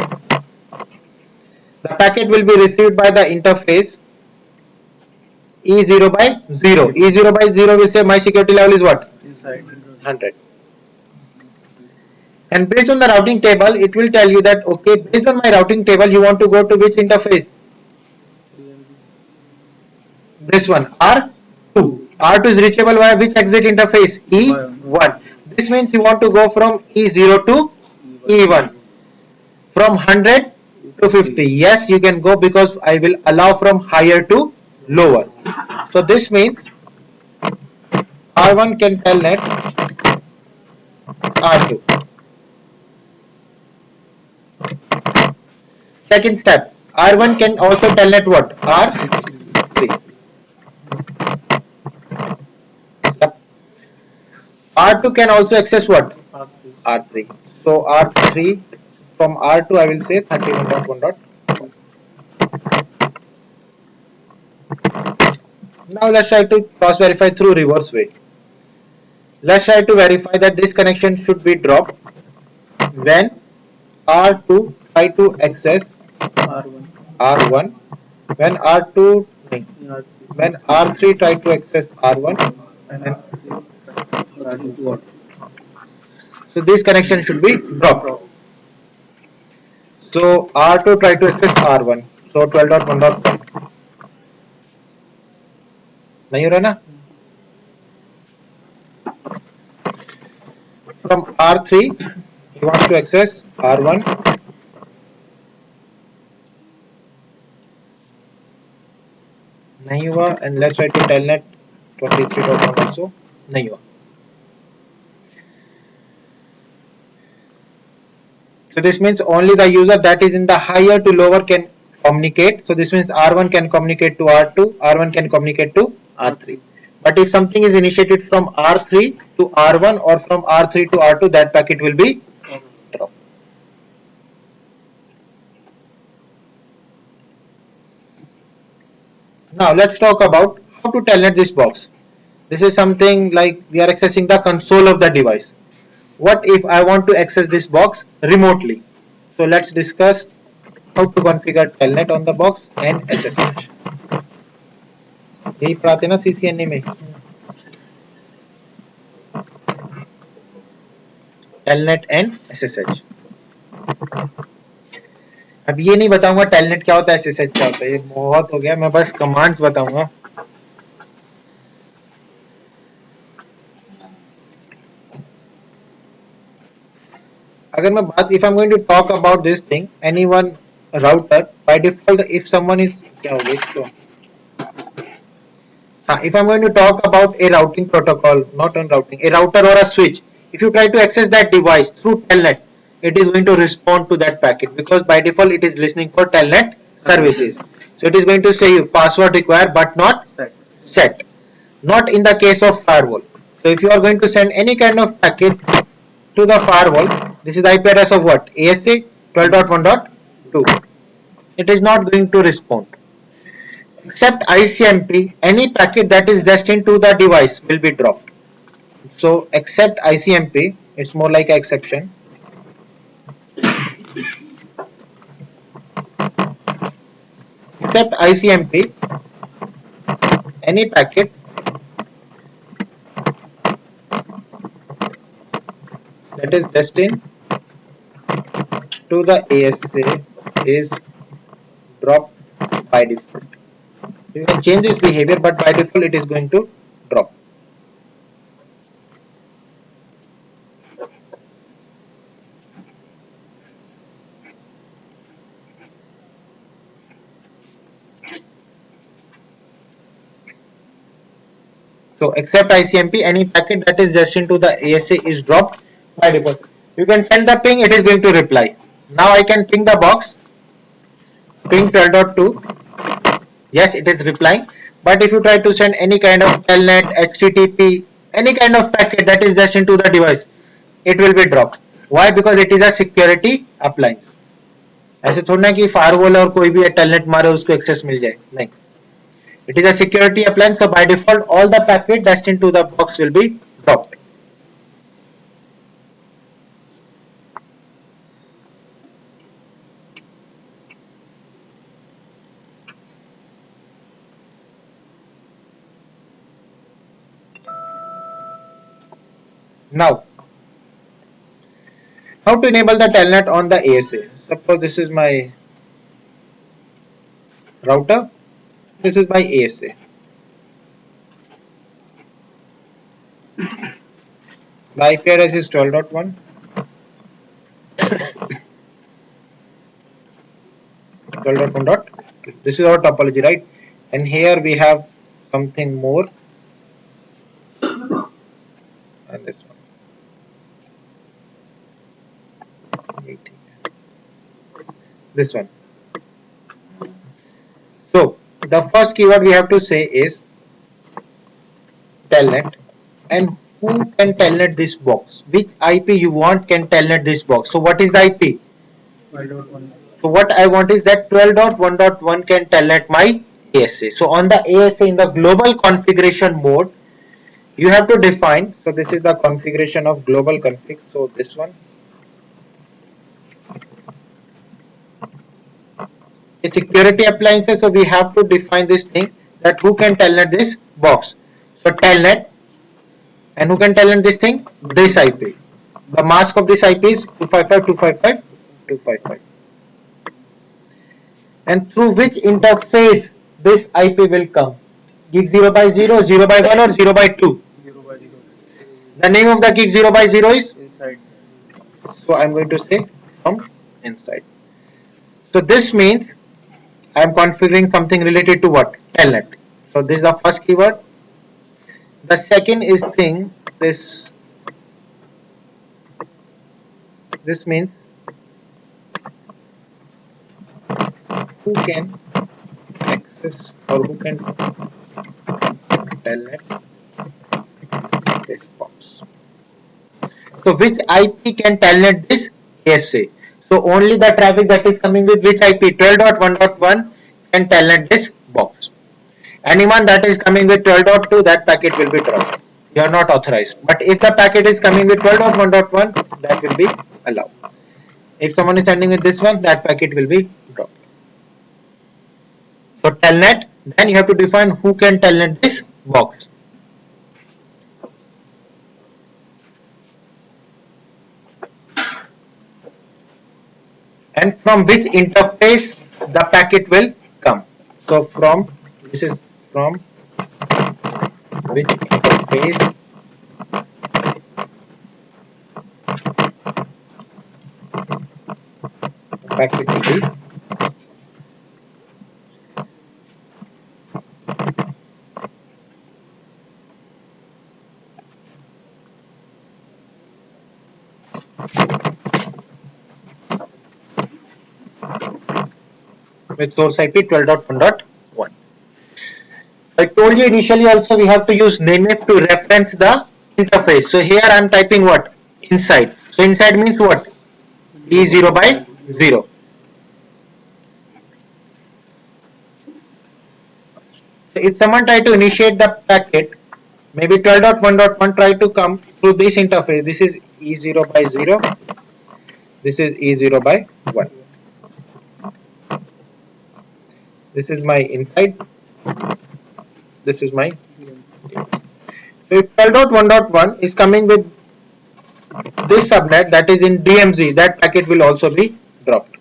the packet will be received by the interface E0 by 0. E0 by 0 will say my security level is what? Inside. 100. And based on the routing table, it will tell you that, okay, based on my routing table, you want to go to which interface? This one, R2. R2 is reachable via which exit interface? E1. This means you want to go from E0 to E1. From 100 to 50. Yes, you can go because I will allow from higher to lower. So this means R1 can telnet R2. Second step, R1 can also telnet what? R3. Yep. R2 can also access what? R3. So R3 from R2 I will say 31.1. Now let's try to cross verify through reverse way. Let's try to verify that this connection should be dropped when R2 try to access R1, when R2 when R3 try to access R1, and so this connection should be dropped. So R2 try to access R1. So 12.1.1 नहीं हो रहा ना? From R3 he wants to access R1. नहीं हुआ, and let's try to telnet 23.1 also नहीं हुआ. So this means only the user that is in the higher to lower can communicate. So this means R1 can communicate to R2, R1 can communicate to R3. But if something is initiated from R3 to R1 or from R3 to R2, that packet will be dropped. Now let's talk about how to telnet this box. This is something like we are accessing the console of the device. What if I want to access this box remotely? So let's discuss how to configure telnet on the box and SSH. यही पढ़ाते ना CCNA में, telnet and SSH. अब ये नहीं बताऊंगा telnet क्या होता है, SSH क्या होता है, ये बहुत हो गया. मैं बस कमांड्स बताऊंगा. अगर मैं बात, if I'm going to talk about this thing, any one router by default, if someone is क्या हो गया इसको, हाँ, if I'm going to talk about a routing protocol, not on routing, a router or a switch, if you try to access that device through telnet, it is going to respond to that packet because by default it is listening for telnet services. So it is going to say you password required but not set. Not in the case of firewall. So if you are going to send any kind of packet to the firewall, this is the IP address of what? ASA 12.1.2. It is not going to respond. Except ICMP, any packet that is destined to the device will be dropped. So except ICMP, it's more like an exception. Except ICMP, any packet that is destined to the ASA is dropped by default. You can change this behavior, but by default it is going to drop. So except ICMP, any packet that is destined to the ASA is dropped by default. You can send the ping, it is going to reply. Now I can ping the box, ping 12.2. Yes, it is replying. But if you try to send any kind of telnet, HTTP, any kind of packet that is destined to the device, it will be dropped. Why? Because it is a security appliance. ऐसे थोड़ा ना कि firewall और कोई भी telnet मारे उसको access मिल जाए, नहीं. It is a security appliance, so by default all the packet destined to the box will be dropped. Now, how to enable the telnet on the ASA? Suppose this is my router, this is my ASA. The IP address is 12.1. 12.1. This is our topology, right? And here we have something more, and this one, this one. So the first keyword we have to say is telnet, and who can telnet this box? Which IP you want can telnet this box? So what is the IP? 12.1. So what I want is that 12.1.1 can telnet my ASA. So on the ASA in the global configuration mode, you have to define. So this is the configuration of global config. So this one, a security appliances. So we have to define this thing that who can telnet this box. So telnet, and who can telnet this thing? This IP. The mask of this IP is 255.255.255. And through which interface this IP will come? Gig 0 by 0, 0 by 1 or 0 by 2? 0 by 0. The name of the gig 0 by 0 is? Inside. So I'm going to say from inside. So this means I'm configuring something related to what? Telnet. So this is the first keyword. The second is thing, this means who can access or who can telnet this box. So which IP can telnet this ASA? So only the traffic that is coming with which IP? 12.1.1 can telnet this box. Anyone that is coming with 12.2, that packet will be dropped. You are not authorized. But if the packet is coming with 12.1.1, that will be allowed. If someone is sending with this one, that packet will be dropped. So telnet, then you have to define who can telnet this box. And from which interface the packet will come. So from, this is from which interface the packet will be with source IP 12.1.1. I told you initially also we have to use nameif to reference the interface. So here I am typing what? Inside. So inside means what? E0 by 0. So if someone try to initiate the packet, maybe 12.1.1 try to come through this interface. This is E0 by 0. This is E0 by 1. This is my inside. This is my. So if 12.1.1 is coming with this subnet that is in DMZ, that packet will also be dropped.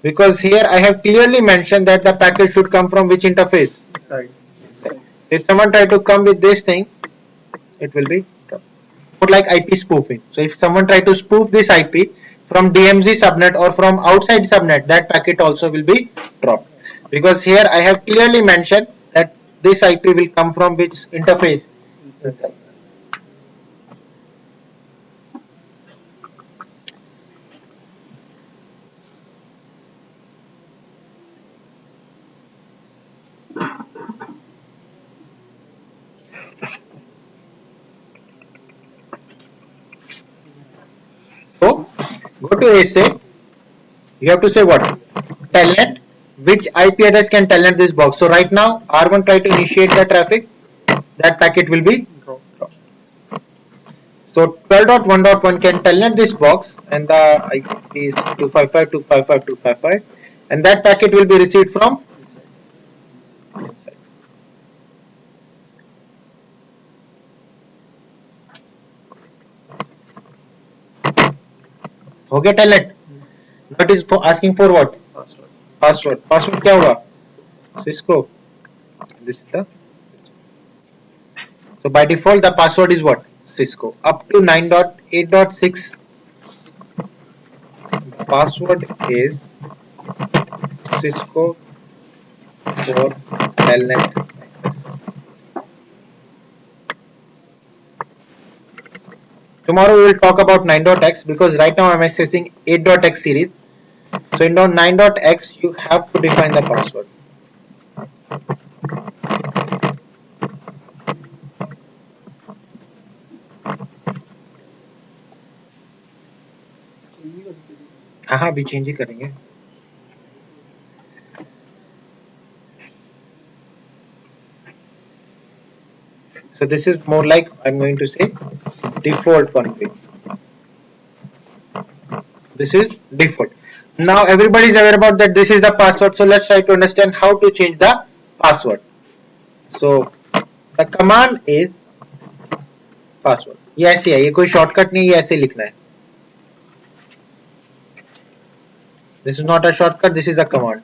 Because here I have clearly mentioned that the packet should come from which interface? Inside. If someone try to come with this thing, it will be dropped. More like IP spoofing. So if someone try to spoof this IP from DMZ subnet or from outside subnet, that packet also will be dropped. Because here I have clearly mentioned that this IP will come from which interface? Inside. So go to ASA, you have to say what? Telnet which IP address can telnet this box. So right now R1 try to initiate the traffic, that packet will be Drop. so 12.1.1 can telnet this box and the IP is 255.255.255 and that packet will be received from inside. Okay telnet. But is for asking for what? Password. Password क्या होगा? Cisco. This is the so by default the password is what? Cisco. Up to 9.8.6 password is Cisco for telnet access. Tomorrow we will talk about 9.x because right now I am accessing 8.x series. So in 9.x you have to define the password. हाँ अभी change ही करेंगे. So this is more like I'm going to say default config. This is default. Now everybody is aware about that this is the password. So let's try to understand how to change the password. So the command is password. ये ऐसे है, ये कोई shortcut नहीं, ये ऐसे लिखना है. This is not a shortcut, this is a command.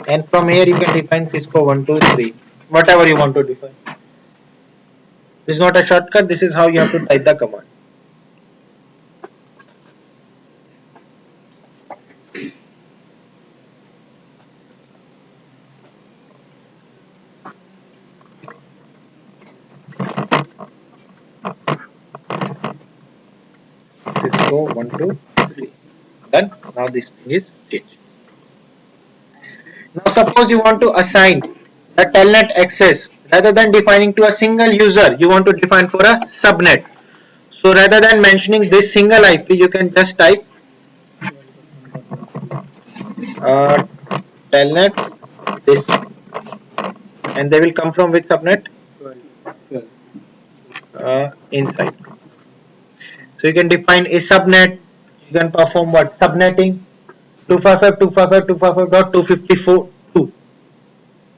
And from here you can define Cisco 1, 2, 3, whatever you want to define. This is not a shortcut, this is how you have to type the command. Cisco 1, 2, 3. Done. Now this thing is changed. Now suppose you want to assign the telnet access rather than defining to a single user, you want to define for a subnet. So rather than mentioning this single IP, you can just type telnet this, and they will come from which subnet? 12. Inside. So you can define a subnet. You can perform what? Subnetting 255.255.254,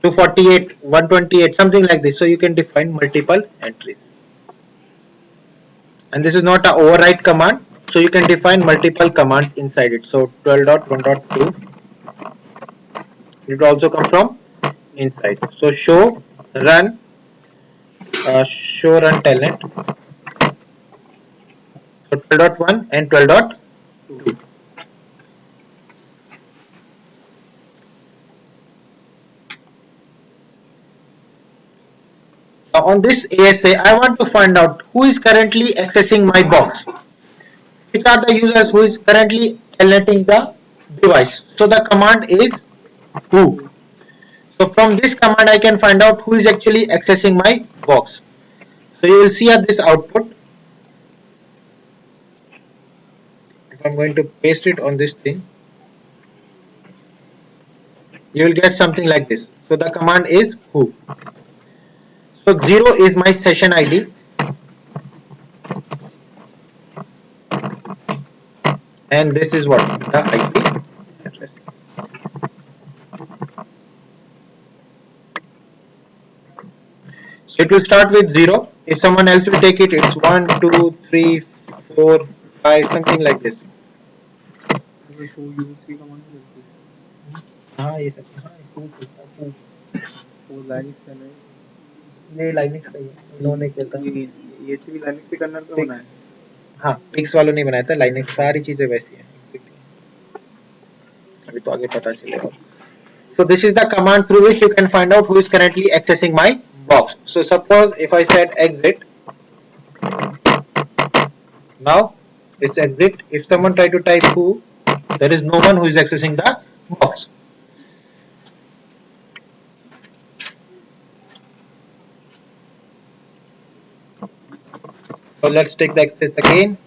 248, 128, something like this. So you can define multiple entries. And this is not an override command. So you can define multiple commands inside it. So 12.1.2, it will also come from inside. So show run telnet. So 12.1 and 12.2. On this ASA, I want to find out who is currently accessing my box. Which are the users who is currently telnetting the device. So the command is who. So from this command I can find out who is actually accessing my box. So you will see at this output. If I'm going to paste it on this thing, you will get something like this. So the command is who. So 0 is my session ID. And this is what? The IP address. So it will start with 0. If someone else will take it, it's 1, 2, 3, 4, 5, something like this. show UC command हाँ ये सब वो Linux है ना ये Linux का ही है, इन्होंने किया था. ये भी लाइनिक्स के कर्नल पे बना है. हाँ पिक्स वालों ने बनाया था, लाइनिक्स सारी चीजें वैसी हैं. अभी तो आगे पता चलेगा. So this is the command through which you can find out who is currently accessing my box. So suppose if I said exit, now it's exit. If someone try to type who, there is no one who is accessing the box. So let's take the access again.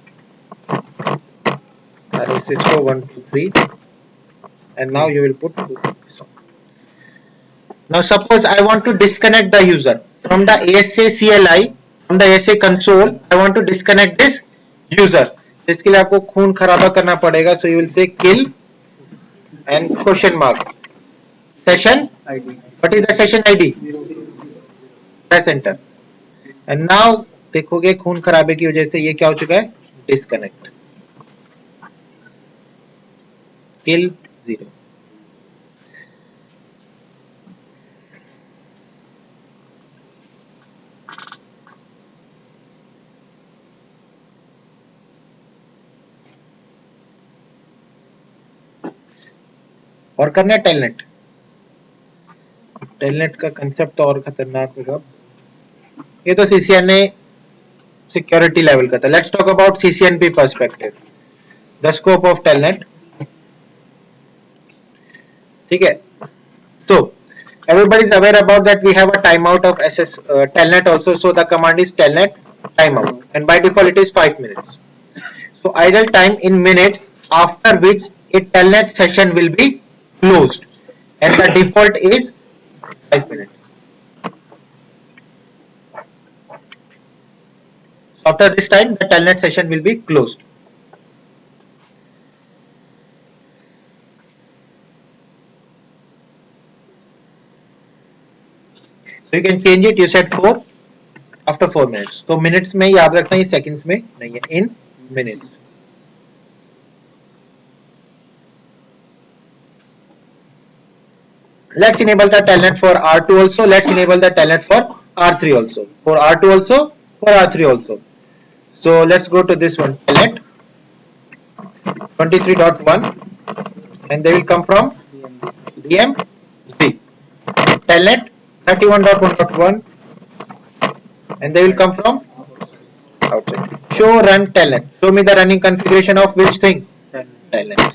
That is Cisco 1, 2, 3, and now you will put 2. Now suppose I want to disconnect the user from the ASA CLI, from the ASA console. I want to disconnect this user. इसके लिए आपको खून खराबा करना पड़ेगा. So you will say kill and question mark session. ID. What is the session ID? 0. Press enter. And now देखोगे खून खराबे की वजह से ये क्या हो चुका है? Disconnect. Kill 0. और करना है टेलनेट. टेलनेट का कंसेप्ट तो और खतरनाक होगा. ये तो CCNA सिक्योरिटी लेवल का था. Let's talk about CCNP perspective. The scope of telnet. ठीक है. So everybody is aware about that we have a timeout of SS telnet also. So the command is telnet timeout, and by default it is 5 minutes. So idle time in minutes, after which a telnet session will be closed, and the default is 5 minutes. So after this time the telnet session will be closed. So you can change it. You said 4 after 4 minutes. So minutes में याद रखना, ये seconds में नहीं है. In minutes. Let's enable the telnet for R2 also. Let's enable the telnet for R3 also. For R2 also, for R3 also. So let's go to this one, telnet 23.1, and they will come from DMZ. Telnet 31.1.1, and they will come from outside. Show run telnet. Show me the running configuration of which thing? Telnet.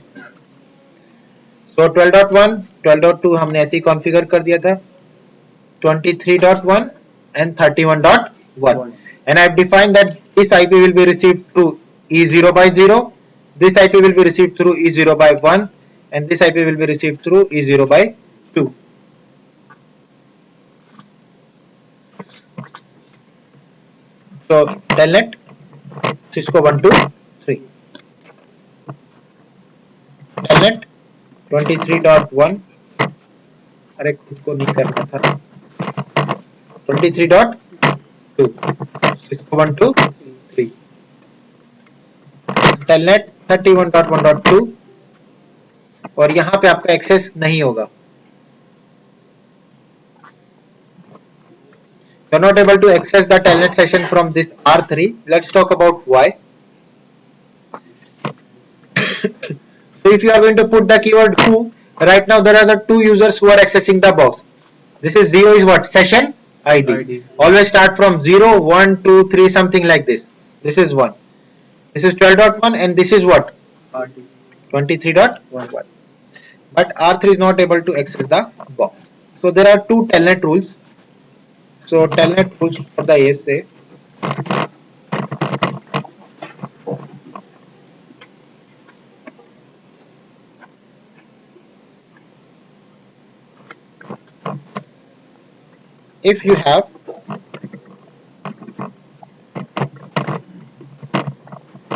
So 12.1, 12.2 हमने ऐसे ही configure कर दिया था. 23.1 and 31.1, and I have defined that this IP will be received through E0 by 0, this IP will be received through E0 by 1, and this IP will be received through E0 by 2. So telnet Cisco 1 2 3. Telnet 23.1, अरे खुद को नहीं करना था. 23.2 Cisco 1 2 3. Telnet 31.1.2, और यहाँ पे आपका एक्सेस नहीं होगा. You're not able to access the telnet session from this R3. Let's talk about why. So if you are going to put the keyword who, right now there are the two users who are accessing the box. This is 0 is what? Session ID. Always start from 0, 1, 2, 3, something like this. This is 1. This is 12.1, and this is what? 23.1. But R3 is not able to access the box. So there are two telnet rules. So telnet rules for the ASA. If you have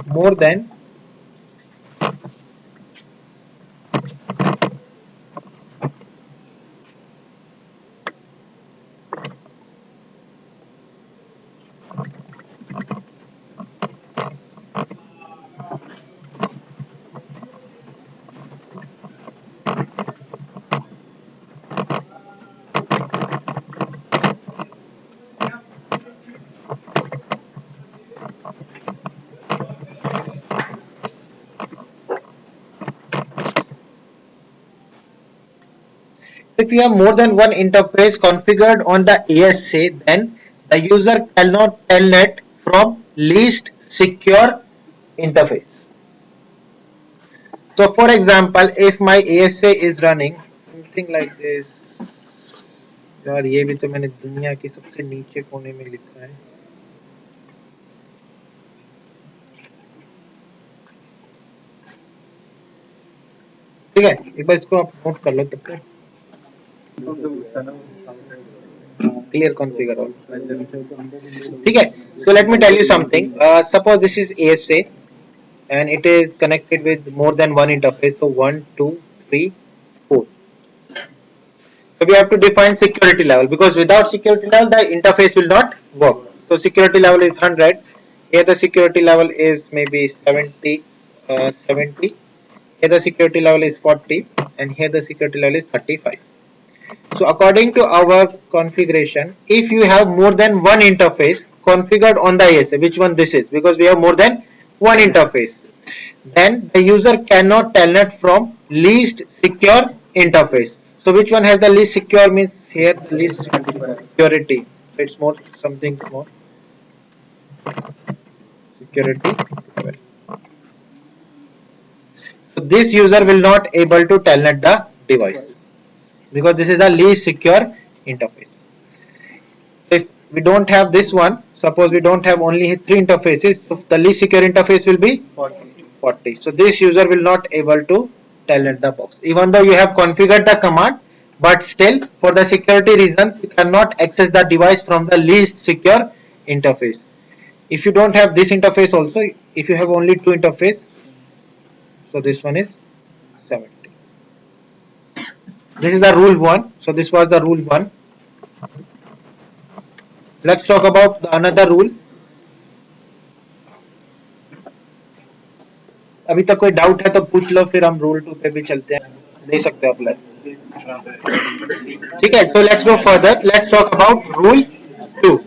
more than if you have more than one interface configured on the ASA, then the user cannot telnet from least secure interface. So for example, if my ASA is running something like this, यार ये भी तो मैंने दुनिया के सबसे नीचे कोने में लिखा है. ठीक है, एक बार इसको आप नोट कर लो तब तक. कौन सा पूछता ना clear configure all. ठीक है. So let me tell you something. Suppose this is ASA and it is connected with more than one interface. So 1, 2, 3, 4. So we have to define security level, because without security level the interface will not work. So security level is 100. Here the security level is maybe 70. 70. Here the security level is 40, and here the security level is 35. So according to our configuration, if you have more than one interface configured on the ASA, which one this is, because we have more than one interface, then the user cannot telnet from least secure interface. So which one has the least secure, means here the least security. So it's more something more security level. So this user will not able to telnet the device, because this is the least secure interface. If we don't have this one, suppose we don't have only three interfaces, so the least secure interface will be 40. So this user will not able to telnet the box, even though you have configured the command, but still for the security reasons you cannot access the device from the least secure interface. If you don't have this interface also, if you have only two interface, so this one is 70. This is the rule 1. So this was the rule 1. Let's talk about the another rule. अभी तक कोई doubt है तो पूछ लो, फिर हम rule 2 पे भी चलते हैं, दे सकते हो अप्लाई. ठीक है. So let's go further. Let's talk about rule 2.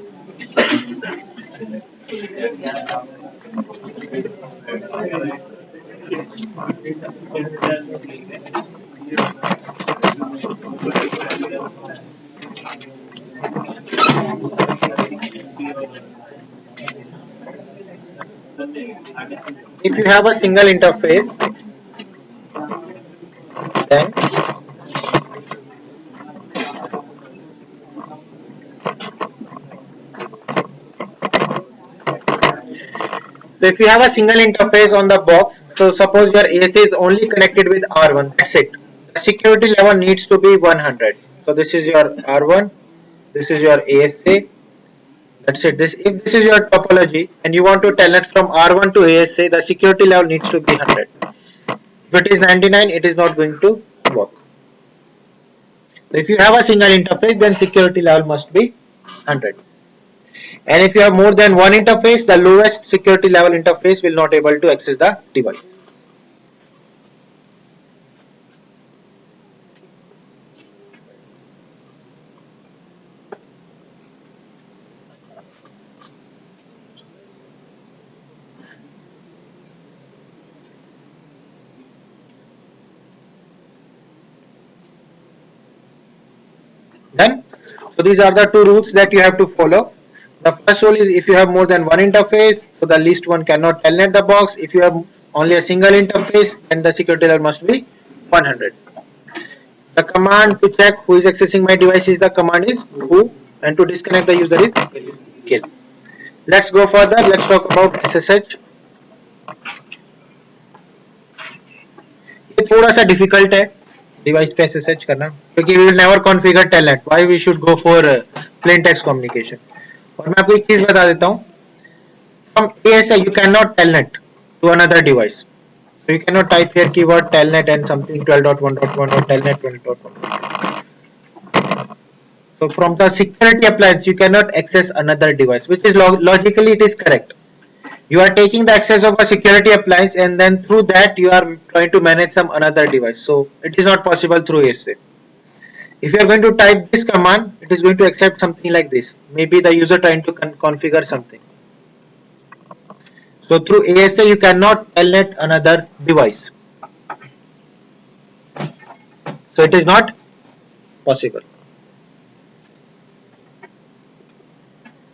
If you have a single interface, then so if you have a single interface on the box, so suppose your AC is only connected with R1, that's it. The security level needs to be 100. So this is your R1, this is your ASA, that's it. If this is your topology and you want to telnet from R1 to ASA, the security level needs to be 100. If it is 99, it is not going to work. So if you have a single interface, then security level must be 100. And if you have more than one interface, the lowest security level interface will not able to access the device. Done. So these are the two rules that you have to follow. The first rule is if you have more than one interface, so the least one cannot telnet the box. If you have only a single interface, then the security level must be 100. The command to check who is accessing my device is the command is who, and to disconnect the user is kill. Let's go further. Let's talk about SSH. ये थोड़ा सा difficult है device पे SSH करना, क्योंकि we will never configure telnet. Why we should go for plain text communication. और मैं आपको एक चीज बता देता हूँ. From ASA you cannot telnet to another device. So you cannot type here keyword telnet and something 12.1.1 or telnet 12.1. So from the security appliance you cannot access another device, which is logically it is correct. You are taking the access of a security appliance and then through that you are trying to manage some another device. So it is not possible through ASA. If you are going to type this command, it is going to accept something like this. Maybe the user trying to configure something. So through ASA you cannot telnet another device. So it is not possible.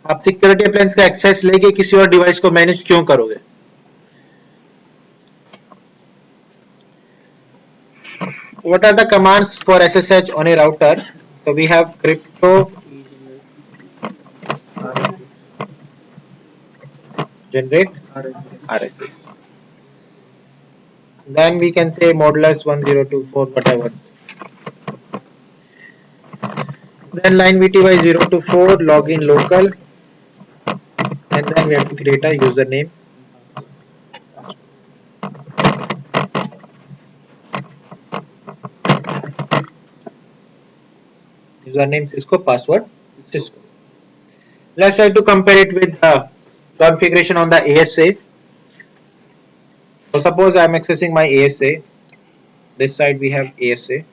आप security appliance का access लेके किसी और device को manage क्यों करोगे? What are the commands for SSH on a router? So we have crypto, generate, RSA. Then we can say modulus 1024 whatever. Then line VTY 0 to 4, login local, and then we have to create a username. Username Cisco, password Cisco. Let's try to compare it with the configuration on the ASA. So suppose I am accessing my ASA. This side we have ASA.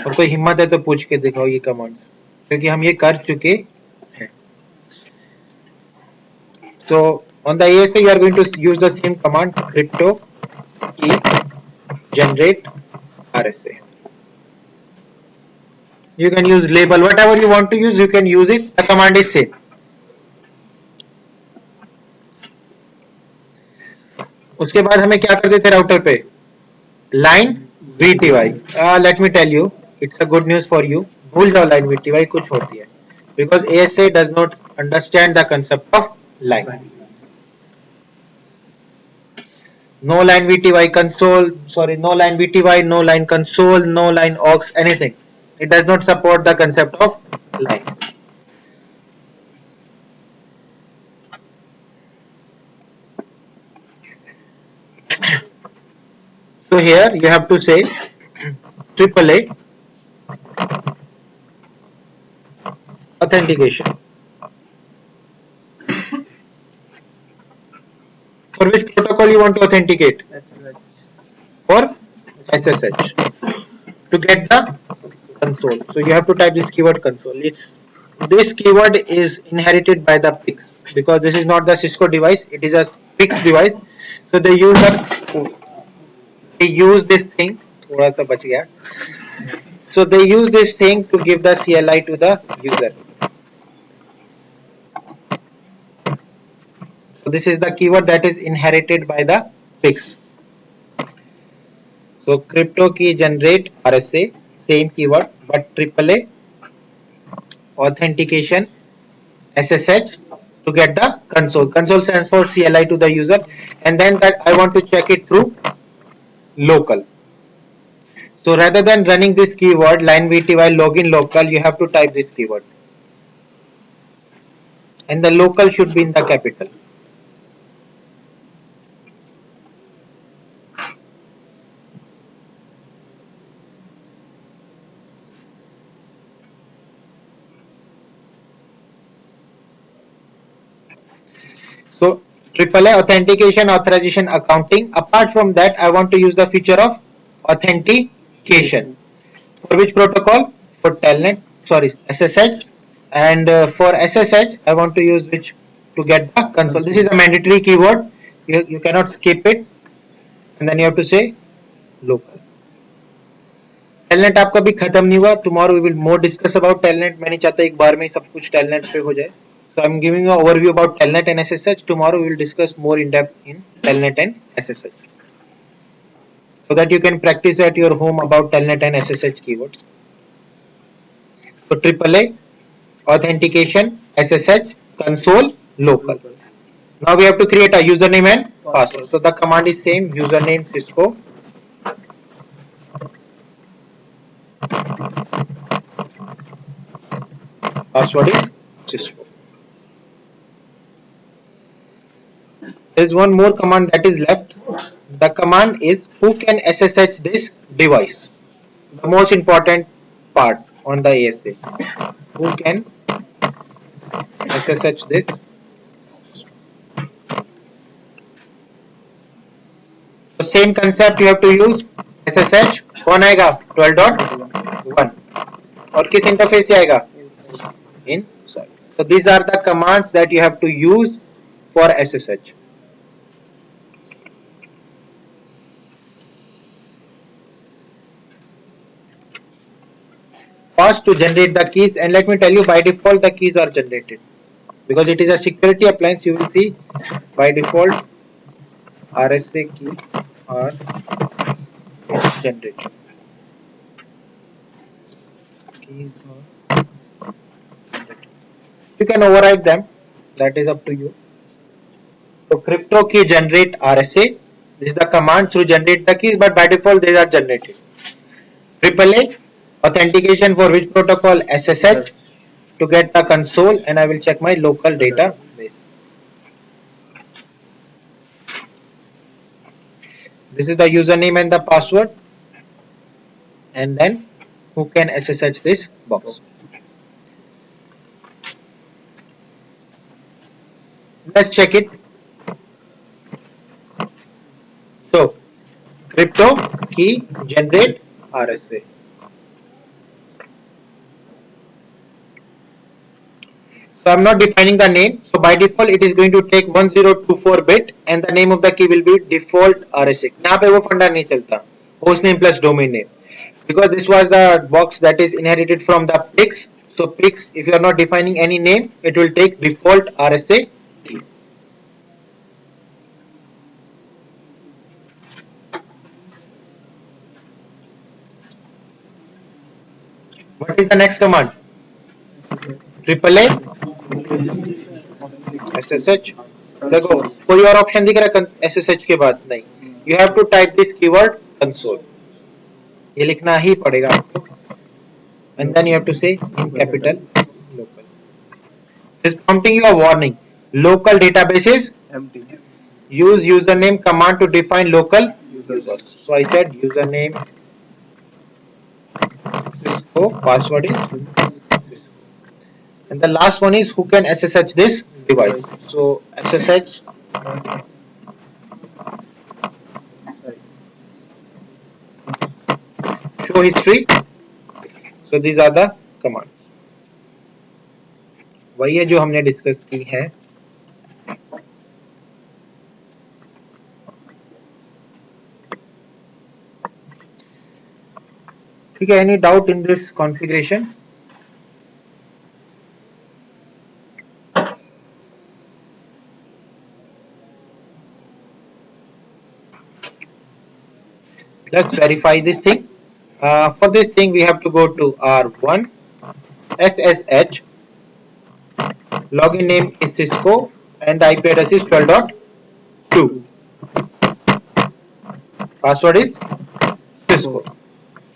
और कोई हिम्मत है तो पूछ के दिखाओ ये command, क्योंकि हम ये कर चुके हैं. So on the ASA you are going to use the same command, crypto key generate RSA. You can use label, whatever you want to use you can use it, the command is same. उसके बाद हमें क्या करते थे router पे, line VTY. Let me tell you, it's a good news for you. भूल जाओ line VTY कुछ होती है, because ASA does not understand the concept of line. No line VTY console, sorry, no line VTY, no line console, no line aux, anything. It does not support the concept of line. So here you have to say AAA authentication. For which protocol you want to authenticate? SSH. For SSH. To get the console. So you have to type this keyword console. This keyword is inherited by the PIX, because this is not the Cisco device, it is a PIX device. So they use this thing. थोड़ा सा बच गया. So they use this thing to give the CLI to the user. So this is the keyword that is inherited by the PIX. So crypto key generate RSA, same keyword but AAA authentication SSH to get the console. Console stands for CLI to the user, and then that I want to check it through local. So rather than running this keyword line VTY login local, you have to type this keyword, and the local should be in the capital. So AAA authentication, authorization, accounting. Apart from that, I want to use the feature of authentication. For which protocol? For Telnet, sorry, SSH. And for SSH, I want to use which to get the console. This is a mandatory keyword. You cannot skip it. And then you have to say local. Telnet आपका भी खत्म नहीं हुआ. Tomorrow we will more discuss about Telnet. मैं नहीं चाहता एक बार में सब कुछ Telnet पे हो जाए. So I'm giving an overview about Telnet and SSH. Tomorrow we will discuss more in depth in Telnet and SSH, so that you can practice at your home about Telnet and SSH keywords. So AAA authentication, SSH, console, local. Now we have to create a username and password. So the command is same, username Cisco, password is Cisco. There is one more command that is left. The command is who can SSH this device. The most important part on the ASA. Who can SSH this? The same concept you have to use. SSH कौन आएगा 12.1 और किस interface से आएगा inside. So these are the commands that you have to use for SSH. First to generate the keys, and let me tell you by default the keys are generated because it is a security appliance. You will see by default RSA key are generated. Keys are generated. You can override them, that is up to you. So crypto key generate RSA. This is the command to generate the keys, but by default they are generated. AAA authentication for which protocol? SSH to get the console, and I will check my local database. This is the username and the password, and then who can SSH this box? Let's check it. So crypto key generate RSA. So I'm not defining the name. So by default it is going to take 1024 bit and the name of the key will be default RSA. यहाँ पे वो फंडा नहीं चलता. Host name plus domain name. Because this was the box that is inherited from the PIX. So PIX, if you are not defining any name, it will take default RSA key. What is the next command? AAA SSH. देखो कोई और option दिख रहा है SSH के बाद? नहीं. You have to type this keyword console. ये लिखना ही पड़ेगा आपको. And then you have to say in capital local. This is prompting you a warning. Local database is empty. use username command to define local users. So I said username Cisco, password is Cisco. And the last one is who can SSH this device. So SSH show history. So these are the commands. वही है जो हमने discuss की है. ठीक है. Any doubt in this configuration? Let's verify this thing. For this thing we have to go to R1 SSH. Login name is Cisco and the IP address is 12.2. Password is Cisco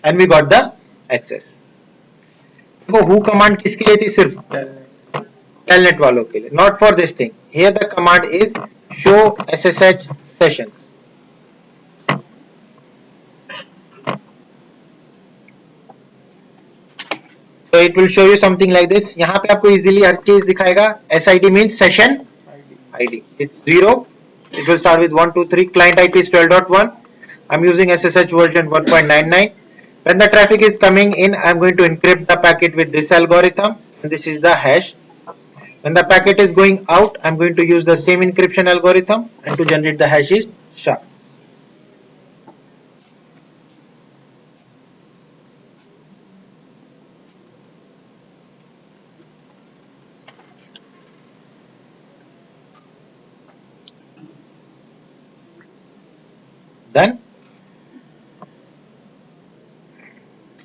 and we got the access. देखो who command किसके लिए थी? सिर्फ telnet वालों के लिए, not for this thing. Here the command is show SSH sessions. So it will show you something like this. यहाँ पे आपको easily हर चीज दिखाएगा. SID means session ID. It's 0. It will start with 1, 2, 3. Client IP is 12.1. I'm using SSH version 1.99. When the traffic is coming in, I'm going to encrypt the packet with this algorithm. And this is the hash. When the packet is going out, I'm going to use the same encryption algorithm, and to generate the hash is SHA. Done.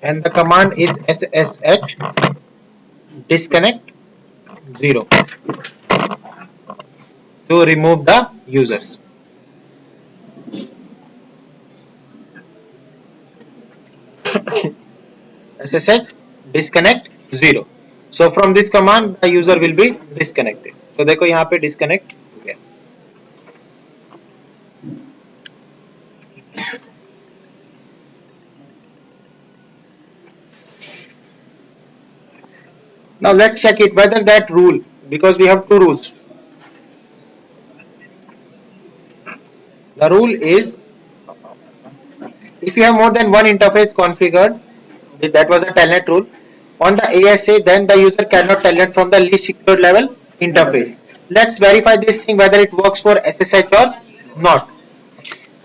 And the command is SSH disconnect 0 to remove the users. SSH disconnect 0. So from this command the user will be disconnected. So देखो यहाँ पे disconnect हो गया. Now let's check it whether that rule, because we have two rules. The rule is if you have more than one interface configured, that was a telnet rule, on the ASA, then the user cannot telnet from the least secured level interface. Let's verify this thing whether it works for SSH or not.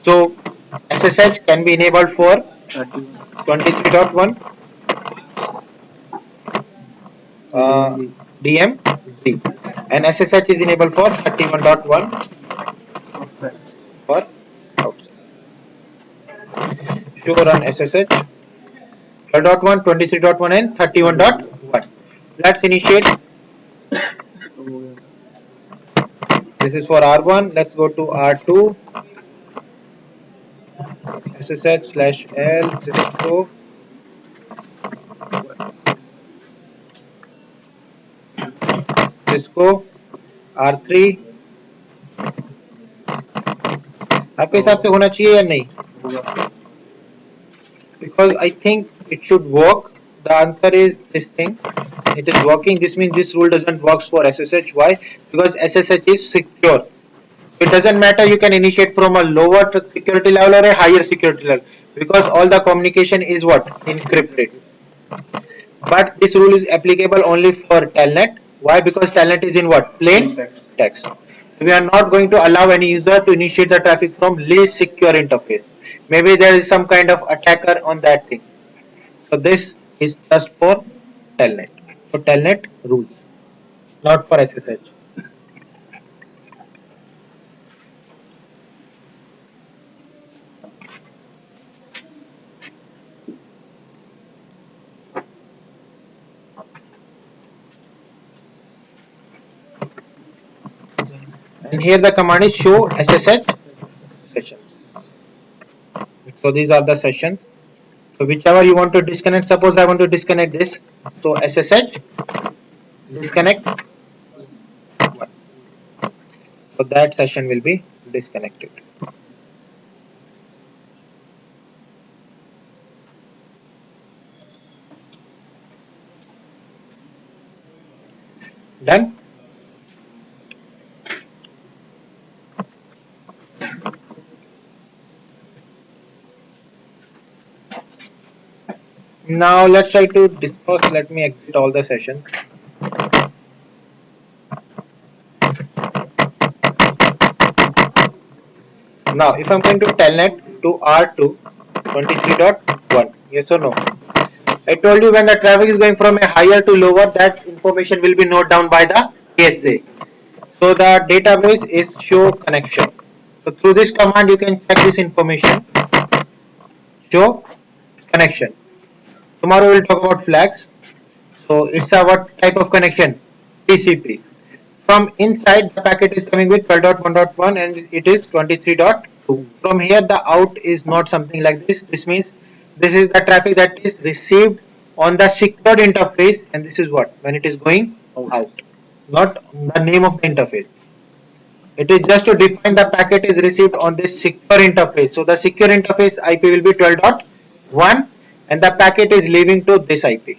So SSH can be enabled for 23.1 DMZ and SSH is enabled for 31.1 for outside. Show run SSH 12.1, 23.1 and 31.1. Let's initiate. This is for R1. Let's go to R2. SSH/L Cisco इसको R3 आपके हिसाब से होना चाहिए या नहीं? Because I think it should work. The answer is this thing. It is working. This means this rule doesn't work for SSH. Why? Because SSH is secure. It doesn't matter. You can initiate from a lower security level or a higher security level, because all the communication is what? Encrypted. But this rule is applicable only for Telnet. Why? Because Telnet is in what? Plain text. We are not going to allow any user to initiate the traffic from least secure interface. Maybe there is some kind of attacker on that thing. So this is just for Telnet. For Telnet rules, not for SSH. And here the command is show SSH sessions. So these are the sessions. So whichever you want to disconnect, suppose I want to disconnect this. So SSH disconnect. So that session will be disconnected. Done. Now let's try to discuss. Let me exit all the sessions. Now if I'm going to telnet to R2 23.1, yes or no? I told you when the traffic is going from a higher to lower, that information will be noted down by the ASA. So the database is show connection. So through this command you can check this information. Show connection. Tomorrow we'll talk about flags. So it's a what type of connection? TCP. From inside the packet is coming with 12.1.1 and it is 23.2. From here the out is not something like this. This means this is the traffic that is received on the secured interface, and this is what? When it is going out. Not the name of the interface. It is just to define the packet is received on this secure interface. So the secure interface IP will be 12.1 and the packet is leaving to this IP.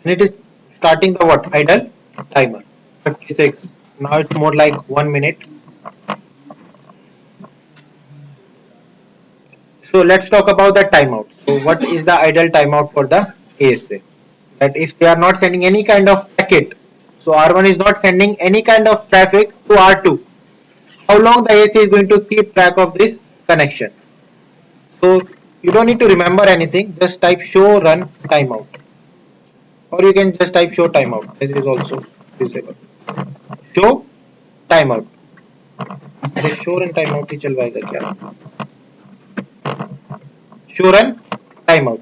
And it is starting the what? Idle timer. 56. Now it's more like 1 minute. So let's talk about the timeout. So what is the idle timeout for the ASA? That if they are not sending any kind of packet, so R1 is not sending any kind of traffic to R2, how long the ASA is going to keep track of this connection? So you don't need to remember anything, just type show run timeout, or you can just type show timeout. This is also visible. Show timeout. अरे show run timeout ही चलवाएगा क्या? Show run timeout.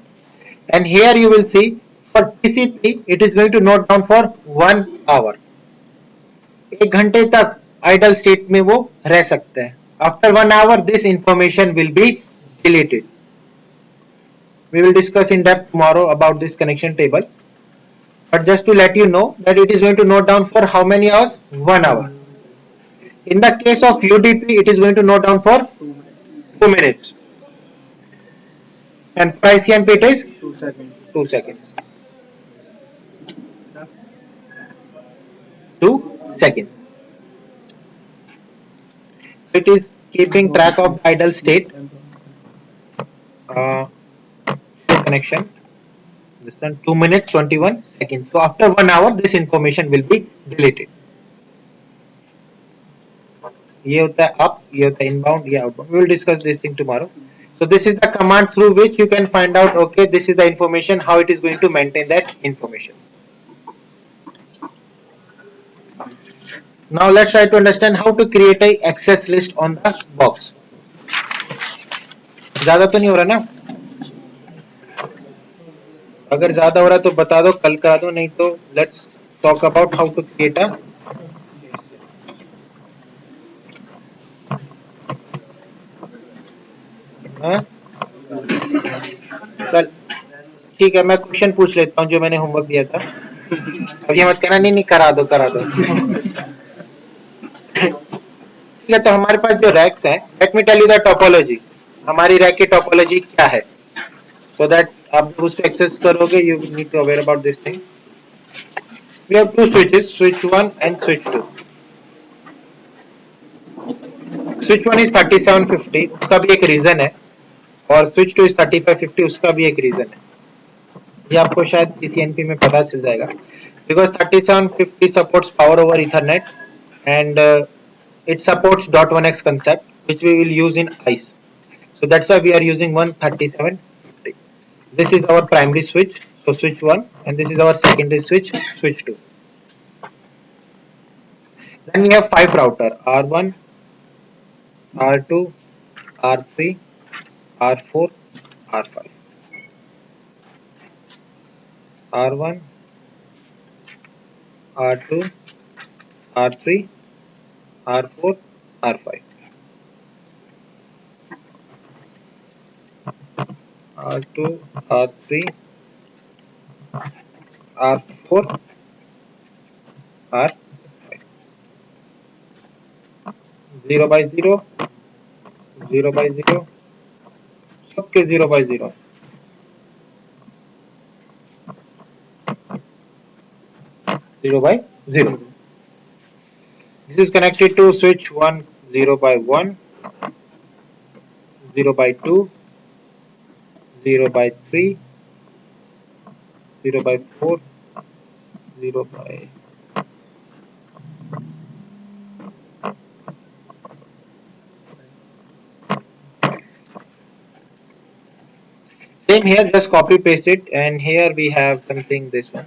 And here you will see for TCP it is going to note down for 1 hour. 1 घंटे तक idle state में वो रह सकते हैं. After 1 hour this information will be deleted. We will discuss in depth tomorrow about this connection table. But just to let you know that it is going to note down for how many hours? 1 hour. In the case of UDP it is going to note down for 2 minutes. And for ICMP it is 2 seconds. 2 seconds. 2 seconds. It is keeping track of idle state. Connection. This one 2 minutes 21 seconds. So after 1 hour this information will be deleted. ये होता है up, ये होता है inbound, ये outbound. We will discuss this thing tomorrow. So this is the command through which you can find out, okay, this is the information, how it is going to maintain that information. Now let's try to understand how to create a access list on the box. ज्यादा तो नहीं हो रहा ना? अगर ज्यादा हो रहा तो बता दो, कल करा दो, नहीं तो let's talk about how to create a चल ठीक है, मैं क्वेश्चन पूछ लेता हूँ जो मैंने होमवर्क दिया था। अब ये मत कहना नहीं नहीं करा दो करा दो। ठीक है, तो हमारे पास जो रैक्स हैं, let me tell you the topology. हमारी रैक की टोपोलॉजी क्या है, सो दैट आप जब उसको एक्सेस करोगे you need to aware about this thing. We have two switches, switch 1 and switch 2। Switch 1 is 3750, उसका भी एक रीजन है, और स्विच 2 इज 3550, उसका भी एक रीजन है। ये आपको शायद सीसीएनपी में पता चल जाएगा, because 3750 supports power over Ethernet and it supports .1x concept which we will use in ICE. So that's why we are using 13750. This is our primary switch, so switch 1, and this is our secondary switch, switch 2. Then we have 5 router, R1, R2, R3, R4, R5. R1, R2, R3, R4, R5. R2, R3, R4, R5. 0 by 0, 0 by 0, सबके 0 by 0. 0 by 0. This is connected to switch 1, 0 by 1, 0 by 2, 0 by 3, 0 by 4, 0 by. Same here, just copy paste it, and here we have something, this one.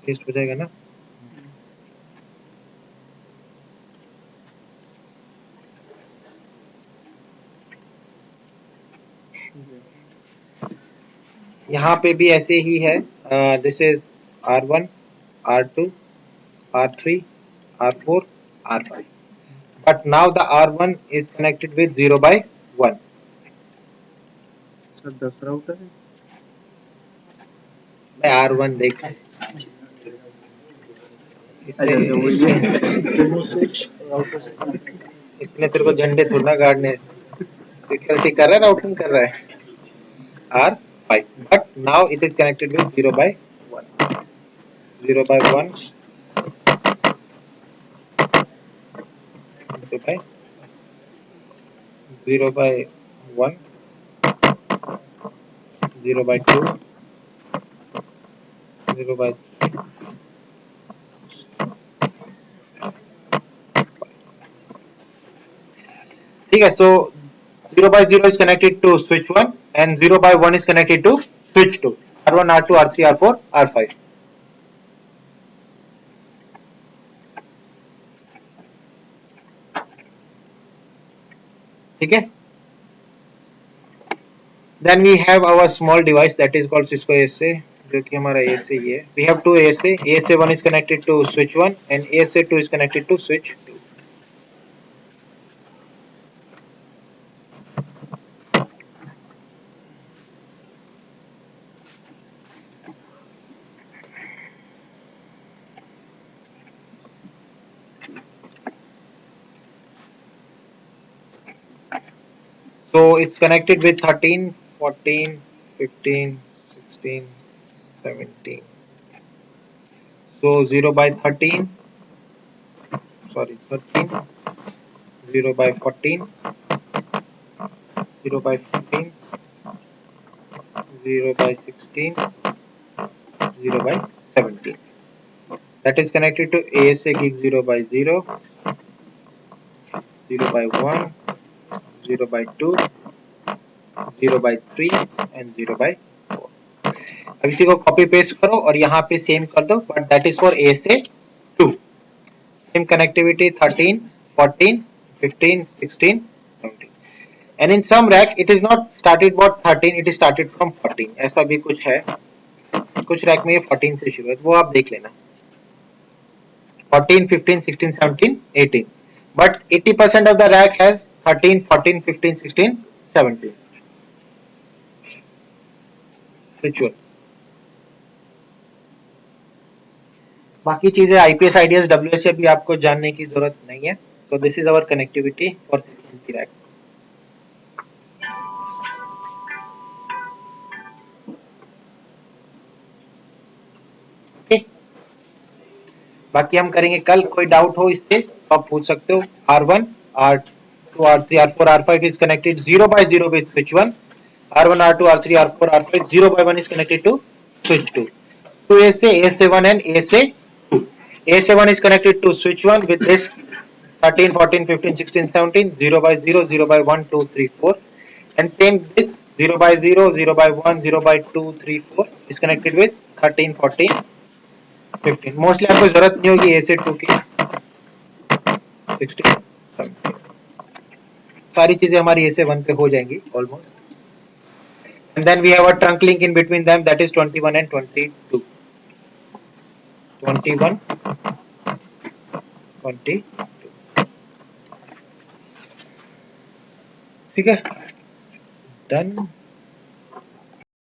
Paste हो जाएगा ना? यहाँ पे भी ऐसे ही है, this is R1, R2, R3, R4, R5. But now the R1 is connected with 0 by 1. Sir 10 router है। मैं R1 देखा है। अच्छा वही है। इतने तेरे को झंडे थोड़ा ना गाड़ने, सिक्योरिटी कर रहा है, राउटिंग कर रहा है। R5, but now it is connected with 0 by 1. 0 by 1, 0 by 0 by 1, 0 by 2, 0 by 3. ठीक है, so 0 by 0 is connected to switch 1 and 0 by 1 is connected to switch 2. R1, R2, R3, R4, R5. ठीक है, then we have our small device that is called Cisco ASA, जो कि हमारा ASA ही है. We have two ASA. ASA 1 is connected to switch 1 and ASA 2 is connected to switch 2. So it's connected with 13, 14, 15, 16, 17. So 0 by 13, sorry 13, 0 by 14, 0 by 15, 0 by 16, 0 by 17. That is connected to ASA gig 0 by 0, 0 by 1, 0 by 2, 0 by 3 and 0 by 4. अब इसी को copy paste करो और यहाँ पे same कर दो, but that is for ASA 2. Same connectivity 13, 14, 15, 16, 17. And in some rack it is not started about 13, it is started from 14. ऐसा भी कुछ है. कुछ रैक में ये 14 से शुरू है, वो आप देख लेना, 14, 15, 16, 17, 18, but 80% of the rack has 13, 14, 15, 16, 17. Ritual. बाकी चीजें आईपीएस आईडीएस डब्ल्यूएच भी आपको जानने की जरूरत नहीं है. So this is our connectivity for CCNP rack. Okay. बाकी हम करेंगे कल. कोई डाउट हो इससे तो आप पूछ सकते हो. R1, R2, R3, R4, R5 is connected 0 by 0 with switch 1. R1, R2, R3, R4, R5 0 by 1 is connected to switch 2. To A7 and A2. A7 is connected to switch 1 with this 13, 14, 15, 16, 17, 0 by 0, 0 by 1, 2, 3, 4. And same this 0 by 0, 0 by 1, 0 by 2, 3, 4 is connected with 13, 14, 15. Mostly आपको जरूरत नहीं होगी A से 2 की. 16, 17. सारी चीजें हमारी A से 1 पे हो जाएंगी almost. And then we have a trunk link in between them, that is 21 and 22. 21, 22. ठीक है, done.